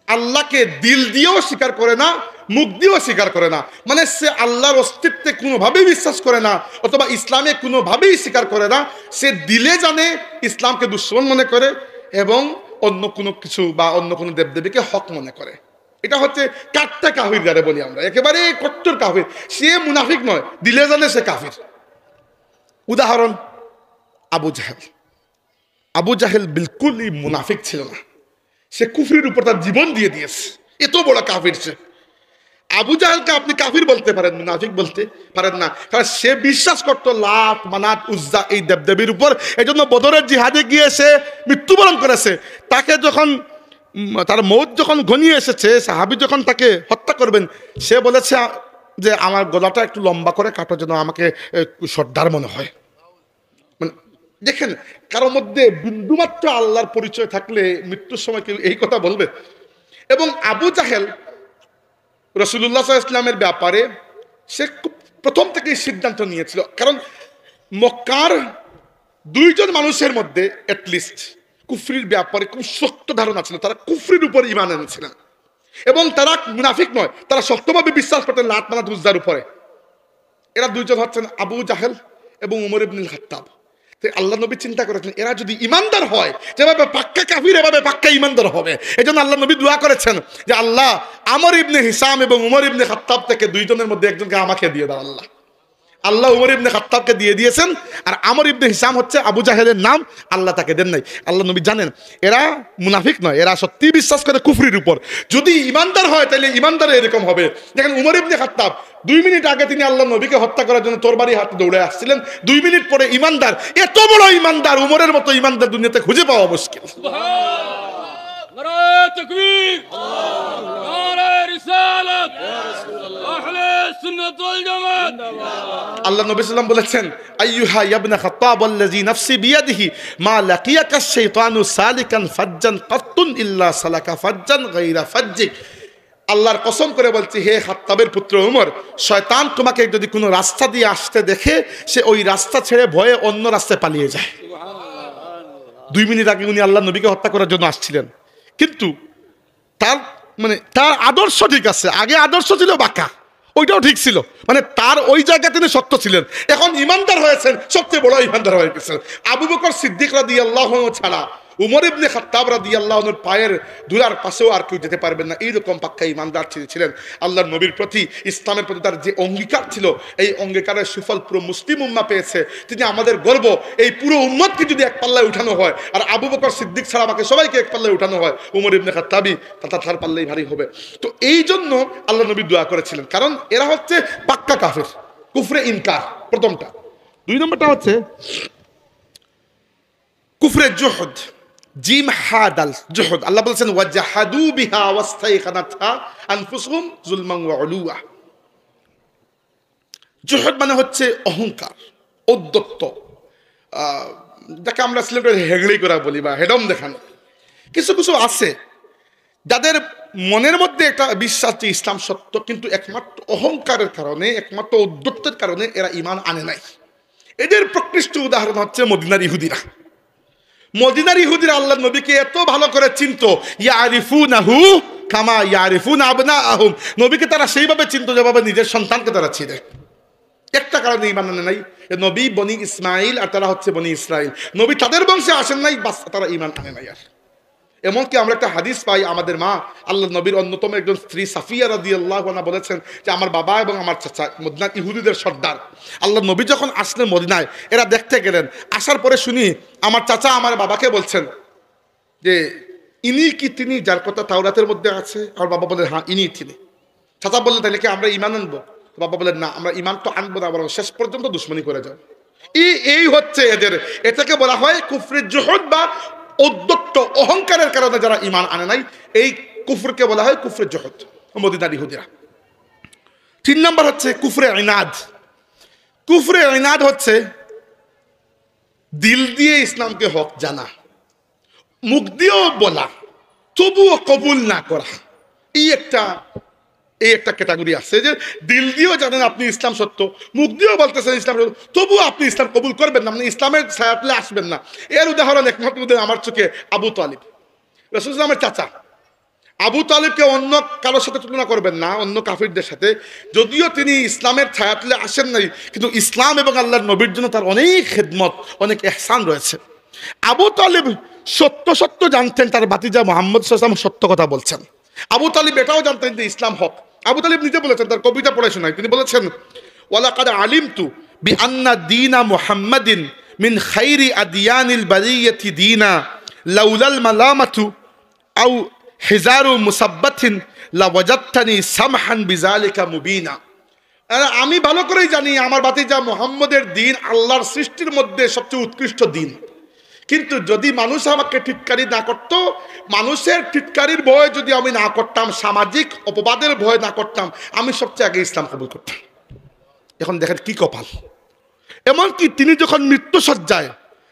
আল্লাহকে দিল দিয়েও স্বীকার করে না, মুখ দিয়েও স্বীকার করে না, মানে সে আল্লাহর অস্তিত্বে কোনোভাবেই বিশ্বাস করে না, অথবা ইসলামে কোনোভাবেই স্বীকার করে না। সে দিলে জানে ইসলামকে দুশ্মন মনে করে এবং অন্য কোনো কিছু বা অন্য কোনো দেবদেবীকে হক মনে করে। এটা হচ্ছে কাট্টা কাফির যারে বলি আমরা, একেবারে কট্টর কাফির। সে মুনাফিক নয়, দিলে জানে সে কাফির। উদাহরণ আবু জাহেল। আবু জাহেল বিলকুলই মুনাফিক ছিল না, সে কুফরির উপর তার জীবন দিয়ে দিয়েছে, এত বড় কাফির সে। আবু জাহেলকে আপনি কাফির বলতে পারেন, মুনাফিক বলতে পারেন না, কারণ সে বিশ্বাস করতো লাত মানাত উজ্জা এই দেবদেবীর উপর। এই জন্য বদরের জিহাদে গিয়ে সে মৃত্যুবরণ করেছে। তাকে যখন তার মৌত যখন ঘনিয়ে এসেছে, সাহাবী যখন তাকে হত্যা করবেন, সে বলেছে যে আমার গলাটা একটু লম্বা করে কাটো যেন আমাকে সর্দার মনে হয়। মানে দেখেন, কারোর মধ্যে বিন্দুমাত্র আল্লাহর পরিচয় থাকলে মৃত্যুর সময় কেউ এই কথা বলবে? এবং আবু জাহেল রাসূলুল্লাহ সাল্লাল্লাহু আলাইহি ওয়াসাল্লামের ব্যাপারে সে প্রথম থেকেই সিদ্ধান্ত নিয়েছিল, কারণ মক্কার দুইজন মানুষের মধ্যে অ্যাটলিস্ট কুফরির ব্যাপারে খুব শক্ত ধারণা ছিল, তারা কুফরির উপর ঈমান এনেছিলেন এবং তারা মুনাফিক নয়, তারা শক্তভাবে বিশ্বাস করতেন লাত মানাত উজ্জার উপরে। এরা দুইজন হচ্ছেন আবু জাহেল এবং উমর ইবনুল খাত্তাব। আল্লাহ নবী চিন্তা করেছেন এরা যদি ইমানদার হয়, যেভাবে পাক্কা কাফির এভাবে পাক্কা ইমানদার হবে। এজন্য আল্লাহ নবী দোয়া করেছেন যে আল্লাহ আমর ইবনে হিসাম এবং উমর ইবনে খাত্তাব থেকে দুইজনের মধ্যে একজনকে আমাকে দিয়ে দাও। আল্লাহ আল্লাহ উমর ইবনে খাত্তাবকে দিয়ে দিয়েছেন, আর আমর ইবনে হিসাম হচ্ছে আবু জাহেলের নাম, আল্লাহ তাকে দেন নাই। আল্লাহ নবী জানেন এরা মুনাফিক নয়, এরা সত্যি বিশ্বাস করে কুফরির উপর। যদি ইমানদার হয় তাহলে ইমানদার এরকম হবে। দেখেন উমর ইবনে খাত্তাব 2 মিনিট আগে তিনি আল্লাহ নবীকে হত্যা করার জন্য তরবারি হাতে দৌড়ে আসছিলেন, 2 মিনিট পরে ইমানদার। এত বড় ইমানদার, উমরের মতো ইমানদার দুনিয়াতে খুঁজে পাওয়া মুশকিল। নারায়ে তাকবীর, নারায়ে রিসালাত, আহলে সুন্নাত ওয়াল জামাত। আল্লাহ নবী সাল্লাল্লাহু আলাইহি ওয়াসাল্লাম বলেছেন আইয়ুহা ইবনে খাত্তাব আল্লাযী নাফসি বিয়াদিহি মা লাকিয়াকা শাইতানু সালিকান ফাজ্জান কাত্তুন ইল্লা সালাকা ফাজ্জান গায়রা ফাজ্জিক। আল্লাহর কসম করে বলছি, হে খাত্তাবের পুত্র উমর, শয়তান তোমাকে যদি কোনো রাস্তা দিয়ে আসতে দেখে সে ওই রাস্তা ছেড়ে ভয়ে অন্য রাস্তায় পালিয়ে যায়। 2 মিনিট আগে উনি আল্লাহ নবীকে হত্যা করার জন্য আসছিলেন, কিন্তু তার আদর্শ ঠিক আছে। আগে আদর্শ ছিল বাঁকা, ওইটাও ঠিক ছিল, মানে তার ওই জায়গায় তিনি সত্য ছিলেন। এখন ইমানদার হয়েছেন, সবচেয়ে বড় ইমানদার হয়ে গেছেন। আবু বকর সিদ্দিক রাদিয়াল্লাহু আনহু ছাড়া উমর ইবনে খাত্তাব রাদিয়াল্লাহু আনহুর পায়ের ধুলার পাশেও আর কেউ যেতে পারবেন না, এইরকম পাক্কা ইমানদার ছিলেন। আল্লাহর নবীর প্রতি, ইসলামের প্রতি তার যে অঙ্গীকার ছিল, এই অঙ্গীকারের সুফল পুরো মুসলিম উম্মাহ পেয়েছে। তিনি আমাদের গর্ব। এই পুরো উম্মতকে যদি এক পাল্লায় উঠানো হয়, আর আবু বকর সিদ্দিক ছাড়া বাকি সবাইকে এক পাল্লায় উঠানো হয়, উমর ইবনে খাত্তাবই তার পাল্লাই ভারী হবে। তো এই জন্য আল্লাহ নবী দোয়া করেছিলেন, কারণ এরা হচ্ছে পাক্কা কাফের, কুফরে ইনকার প্রথমটা। 2 নম্বরটা হচ্ছে কুফরে জুহুদ, জিম হা দাল জুহুদ। আল্লাহ বলেছেন ওয়াজাহাদু বিহা ওয়াস্তাইকানাতহা আনফুসুহুম যুলমান ওয়া উলুয়া। জুহুদ মানে হচ্ছে অহংকার, ঔদ্ধত্য, যাকে আমরা সিলেটে হেগড়ি করা বলি বা হেডম দেখানো। কিছু কিছু আছে যাদের মনের মধ্যে একটা বিশ্বাস যে ইসলাম সত্য, কিন্তু একমাত্র অহংকারের কারণে, একমাত্র ঔদ্ধত্যের কারণে এরা ঈমান আনে নাই। এদের প্রকৃষ্ট উদাহরণ হচ্ছে মদিনার ইহুদিরা। মদিনার ইহুদিরা আল্লাহ নবীকে এত ভালো করে চিনতো, ইয়ারিফুনাহু কামা ইয়ারিফুনা আবনাআহুম। নবীকে তারা সেইভাবে চিনতো যেভাবে নিজের সন্তানকে তারা চিনে। একটা কারণে ঈমান আনে নাই, নবী বনি ইসমাইল আর তারা হচ্ছে বনি ইসরাইল। নবী তাদের বংশে আসেন নাই, বাস তারা ঈমান আনে নাই। আর এমনকি আমরা একটা হাদিস পাই, আমাদের মা আল্লাহ নবীর অন্যতম একজন স্ত্রী সাফিয়া রাদিয়াল্লাহু আনহা বলেছেন যে আমার বাবা এবং আমার চাচা মদিনার ইহুদিদের সর্দার। আল্লাহ নবী যখন আসলেন মদিনায়, এরা দেখতে গেলেন। আসার পরে শুনি আমার চাচা আমার বাবাকে বলছেন যে ইনি কি তিনি যার কথা তাওরাতের মধ্যে আছে? আমার বাবা বলেন হ্যাঁ ইনি তিনি। চাচা বললেন তাহলে কি আমরা ঈমান আনবো? বাবা বলেন না, আমরা ঈমান তো আনবো না, আমরা শেষ পর্যন্ত দুশমনি করে যাব। এই হচ্ছে এদের, এটাকে বলা হয় কুফরে জুহুদ বা ঔদ্ধত্য, অহংকারের কারণে যারা ঈমান আনে নাই, এই কুফরকে বলা হয় কুফরে জুহুদ, মদিনার ইহুদিরা। 3 নম্বর হচ্ছে কুফরে ইনাদ। কুফরে ইনাদ হচ্ছে দিল দিয়ে ইসলামকে হক জানা, মুখ দিয়েও বলা, তবুও কবুল না করা। এই একটা ক্যাটাগরি আছে যে দিল দিয়েও জানেন আপনি ইসলাম সত্য, মুখ দিয়েও বলতেছেন ইসলাম সত্য, তবুও আপনি ইসলাম কবুল করবেন না, আপনি ইসলামের ছায়াতলে আসবেন না। এর উদাহরণ একমাত্র আমার চোখে আবু তালিব, রাসূল সাল্লাল্লাহু আলাইহি ওয়াসাল্লামের চাচা। আবু তালিবকে অন্য কারোর সাথে তুলনা করবেন না, অন্য কাফিরদের সাথে। যদিও তিনি ইসলামের ছায়াতলে আসেন নাই, কিন্তু ইসলাম এবং আল্লাহর নবীর জন্য তার অনেক খেদমত, অনেক ইহসান রয়েছে। আবু তালিব সত্য জানতেন তার ভাতিজা মুহাম্মদ সাল্লাল্লাহু আলাইহি ওয়াসাল্লাম সত্য কথা বলছেন। আবু তালিব এটাও জানতেন যে ইসলাম হক। আবু তালিব নিজে বলেছেন, তার কবিতা পড়ে শোনায়, তিনি বলেছেন ওয়ালাকাদ আলিমতু বিআন্না দীনা মুহাম্মাদিন মিন খাইরি আদিয়ানিল বারিয়াতি দীনা লাউলাল মালামাতু আও হিজারু মুসাব্বাতিন লাওয়াজাদতানি সামহান বিযালিকা মুবিনা। আমি ভালো করেই জানি আমার ভাতিজা মুহাম্মদের দিন আল্লাহর সৃষ্টির মধ্যে সবচেয়ে উৎকৃষ্ট দিন, কিন্তু যদি মানুষ আমাকে টিটকারি না করত, মানুষের টিটকারির ভয় যদি আমি না করতাম, সামাজিক অপবাদের ভয় না করতাম, আমি সবচেয়ে আগে ইসলাম কবুল করতাম। এখন দেখেন কি কপাল। এমনকি তিনি যখন মৃত্যুসজ্জায়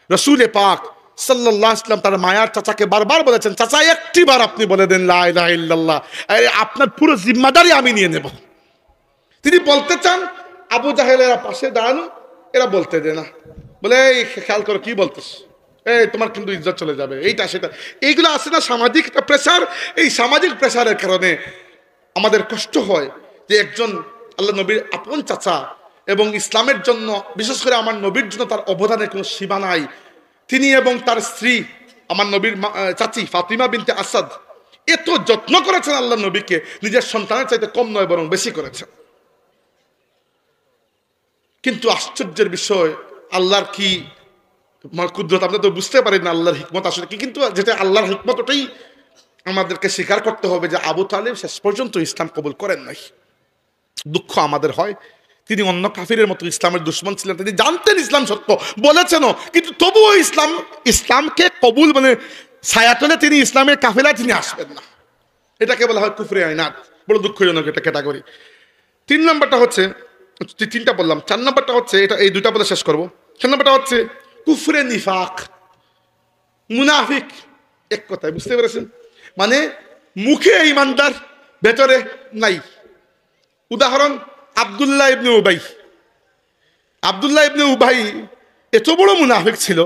রসুল পাক সাল্লাল্লাহু আলাইহি ওয়াসাল্লাম তার মায়ার চাচাকে বারবার বলেছেন, চাচা একটিবার আপনি বলে দেন লা ইলাহা ইল্লাল্লাহ, আপনার পুরো জিম্মাদারি আমি নিয়ে নেব। তিনি বলতে চান, আবু জাহেলেরা পাশে দাঁড়ানো, এরা বলতে দেয় না, বলে এই খেয়াল করো কি বলতেছ, এই তোমার কিন্তু ইজ্জত চলে যাবে, এইটা সেটা, এইগুলো আছে না সামাজিক একটা প্রেসার। এই সামাজিক প্রেসারের কারণে আমাদের কষ্ট হয় যে একজন আল্লাহ নবীর আপন চাচা এবং ইসলামের জন্য, বিশেষ করে আমার নবীর জন্য তার অবদানের কোনো সীমা নাই। তিনি এবং তার স্ত্রী আমার নবীর চাচি ফাতিমা বিনতে আসাদ এত যত্ন করেছেন আল্লাহ নবীকে, নিজের সন্তানের চাইতে কম নয় বরং বেশি করেছেন। কিন্তু আশ্চর্যের বিষয়, আল্লাহর কি কুদরত আমরা তো বুঝতে পারি না আল্লাহর হিকমত আসলে কি, কিন্তু যেটা আল্লাহর হিকমত ওটাই আমাদেরকে স্বীকার করতে হবে যে আবু তালেব শেষ পর্যন্ত ইসলাম কবুল করেন নাই। দুঃখ আমাদের হয়, তিনি অন্য কাফিরের মতো ইসলামের দুশ্মন ছিলেন, তিনি জানতেন ইসলাম সত্য, বলেছেনও, কিন্তু তবুও ইসলামকে কবুল মানে ছায়াতলে তিনি ইসলামের কাফেলায় তিনি আসবেন না। এটাকে বলা হয় কুফরে আইনাত। বড় দুঃখজনক এটা ক্যাটাগরি। 3 নম্বরটা হচ্ছে, 3টা বললাম, 4 নম্বরটা হচ্ছে, এটা এই 2টা বলে শেষ করবো। 4 নম্বরটা হচ্ছে কুফরে নিফাক, মুনাফিক। এক কথায় বুঝতে পেরেছেন, মানে মুখে ইমানদার, ভেতরে নাই। উদাহরণ আব্দুল্লাহ ইবনে উবাই। আব্দুল্লাহ ইবনে উবাই এত বড় মুনাফিক ছিল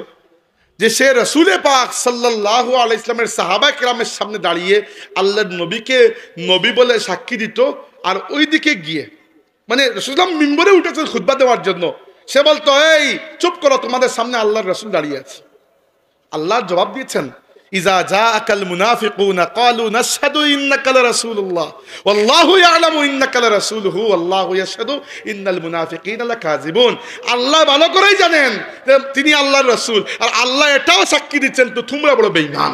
যে সে রসুলে পাক সাল্লাল্লাহু আলাইহি ওয়াসাল্লামের সাহাবা কেরামের সামনে দাঁড়িয়ে আল্লাহর নবীকে নবী বলে সাক্ষী দিত, আর ওই দিকে গিয়ে মানে রসুলাম মিম্বরে উঠেছেন খুতবা দেওয়ার জন্য, সে বলতো এই চুপ করো, তোমাদের সামনে আল্লাহর রসুল দাঁড়িয়ে আছে। আল্লাহ জবাব দিয়েছেন, ইজা জাআকাল মুনাফিকুনা ক্বালু নাশহাদু ইন্নাকা লারাসূলুল্লাহ ওয়াল্লাহু ইয়ালামু ইন্নাকা লারাসূলুহু ওয়াল্লাহু ইয়াশহাদু ইন্নাল মুনাফিকিনা লাকাযিবুন। আল্লাহ ভালো করেই জানেন যে তিনি আল্লাহর রাসূল, আর আল্লাহ এটাও সাক্ষী দিচ্ছেন তো তোমরা বড় বেঈমান।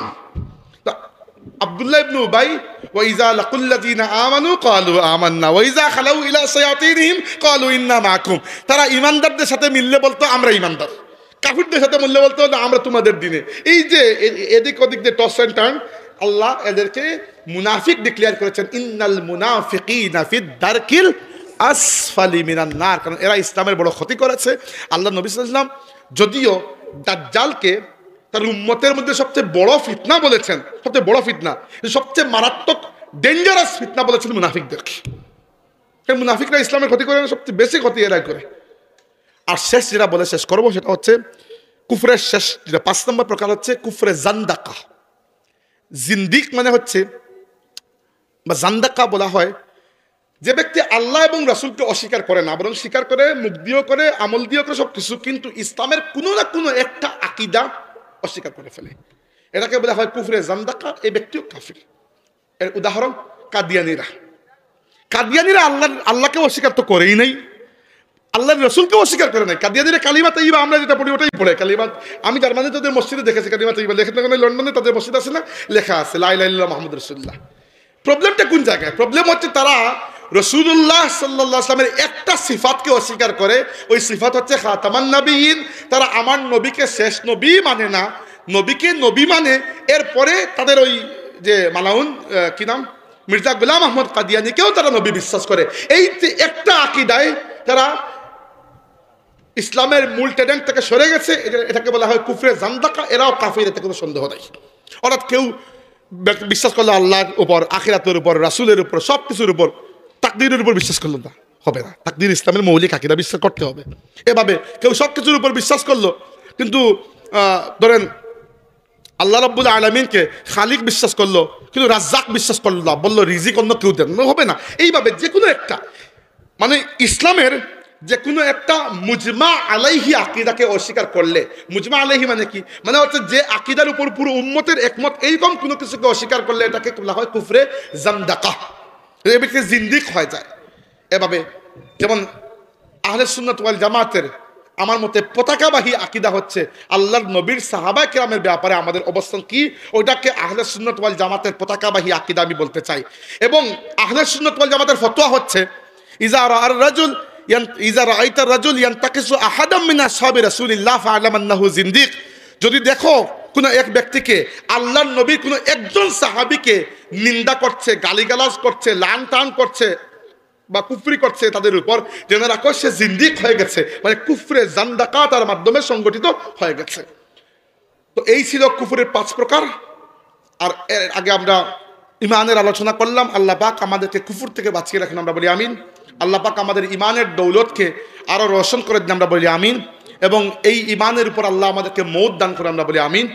আব্দুল্লাহ ইবনে উবাই, ওয়া ইজা লাকুল্লাযিনা আমানু ক্বালু আমান্না ওয়া ইজা খালাউ ইলা শায়াতিনহিম ক্বালু ইন্না মাআকুম। তারা ঈমানদারদের সাথে মিললে বলতো আমরা ঈমানদার, কাফিরদের সাথে মূল্য বলতো না আমরা তোমাদের দিনে। এই যে এদিক ওদিক দিয়ে টস এন্ড টার্ন, আল্লাহ এদেরকে মুনাফিক ডিক্লেয়ার করেছেন, ইন্নাল মুনাফিকিনা ফিদ দারকিল আসফালি মিনান নার, কারণ এরা ইসলামের বড় ক্ষতি করেছে। আল্লাহ নবী সাল্লাল্লাহু আলাইহি ওয়াসাল্লাম যদিও দাজ্জালকে তার উম্মতের মধ্যে সবচেয়ে বড় ফিতনা বলেছেন, সবচেয়ে বড় ফিতনা, সবচেয়ে মারাত্মক ডেঞ্জারাস ফিতনা বলেছেন মুনাফিকদেরকে। মুনাফিকরা ইসলামের ক্ষতি করে না, সবচেয়ে বেশি ক্ষতি এরাই করে। আর শেষ যেটা বলে শেষ করবো সেটা হচ্ছে কুফরের শেষ যেটা 5 নম্বর প্রকার হচ্ছে কুফরে জান্দাকা। জিন্দিক মানে হচ্ছে বা জান্দাকা বলা হয় যে ব্যক্তি আল্লাহ এবং রাসূলকে অস্বীকার করে না, বরং স্বীকার করে, মুখ দিয়েও করে, আমল দিয়েও করে সব কিছু, কিন্তু ইসলামের কোনো না কোনো একটা আকীদা অস্বীকার করে ফেলে, এটাকে বলা হয় কুফরে জান্দাকা। এই ব্যক্তিও কাফির। এর উদাহরণ কাদিয়ানীরা। কাদিয়ানীরা আল্লাহকে অস্বীকার তো করেই নাই, আল্লাহর রাসূলকে অস্বীকার করে নাই। কাদিয়ানীরা কালিমা তাইয়্যিবা আমরা যেটা পড়ি ওটাই পড়ে। কালিমা আমি জার্মানিতে তাদের মসজিদে দেখেছি কালিমা তাইয়্যিবা লেখা থাকে না, লন্ডনে তাদের মসজিদ আছে না, লেখা আছে লা ইলাহা ইল্লাল্লাহ মুহাম্মাদুর রাসূলুল্লাহ। প্রবলেমটা কোন জায়গায়? প্রবলেম হচ্ছে তারা রাসূলুল্লাহ সাল্লাল্লাহু আলাইহি ওয়াসাল্লামের একটা সিফাতকে অস্বীকার করে, ওই সিফাত হচ্ছে খাতামান নবিয়্যিন। তারা আমার নবীকে শেষ নবী মানে না, নবীকে নবী মানে। এরপরে তাদের ওই যে মালাউন কি নাম, মির্জা গোলাম আহমদ কাদিয়ানীকেও তারা নবী বিশ্বাস করে। এই একটা আকীদায় তারা ইসলামের মূল টেডেন্ট থেকে সরে গেছে, এটাকে বলা হয় কুফরে জান্দাকা। এরাও কাফির, এতে কোনো সন্দেহ নাই। অর্থাৎ কেউ বিশ্বাস করলো আল্লাহর উপর, আখিরাতের উপর, রাসূলের উপর, সব কিছুর উপর, তাকদীরের উপর বিশ্বাস করলো না, হবে না। তাকদীর ইসলামের মৌলিক আকীদা, বিশ্বাস করতে হবে। এভাবে কেউ সব কিছুর উপর বিশ্বাস করলো, কিন্তু ধরেন আল্লাহ রাব্বুল আলামিনকে খালিক বিশ্বাস করলো, কিন্তু রাজ্জাক বিশ্বাস করলো না, বললো রিজিক অন্য কেউ দেন, হবে না। এইভাবে যে কোনো একটা মানে ইসলামের যে কোনো একটা মুজমা আলাইহি আকীদাকে অস্বীকার করলে, মুজমা আলাইহি মানে কি, মানে হচ্ছে যে আকীদার উপর পুরো উম্মতের একমত, এইরকম কোনো কিছুকে অস্বীকার করলে এটাকে বলা হয় কুফরে জান্দাকা। এই ব্যক্তি জিন্দিক হয়ে যায়। এভাবে যেমন আহলে সুন্নাত ওয়াল জামাতের আমার মতে পতাকাবাহী আকীদা হচ্ছে আল্লাহর নবীর সাহাবা কেরামের ব্যাপারে আমাদের অবস্থান কি, ওইটাকে আহলে সুন্নাত ওয়াল জামাতের পতাকাবাহী আকীদা আমি বলতে চাই। এবং আহলে সুন্নাত ওয়াল জামাতের ফতোয়া হচ্ছে ইজা রাআর রাজুল ইজা রাআইতা রাজুল ইয়ানতাকিসু আহাদাম মিন আসহাবি রাসূলিল্লাহ ফাআলাম আন্নাহু জিন্দিক। যদি দেখো কোনো এক ব্যক্তিকে আল্লাহর নবীর কোনো একজন সাহাবীকে নিন্দা করছে, গালিগালাজ করছে, লান টান করছে বা কুফরি করছে তাদের উপর, জেনে রাখো সে জিন্দিক হয়ে গেছে, মানে কুফরে জান্দাকাতার মাধ্যমে সংগঠিত হয়ে গেছে। তো এই ছিল কুফরের 5 প্রকার। আর এর আগে আমরা ইমানের আলোচনা করলাম। আল্লাহ পাক আমাদেরকে কুফর থেকে বাঁচিয়ে রাখেন, আমরা বলি আমিন। আল্লাহ পাক আমাদের ইমানের দৌলতকে আরো রোশন করে দিন, আমরা বলি আমিন। এবং এই ইমানের উপর আল্লাহ আমাদেরকে মওত দান করে, আমরা বলি আমিন।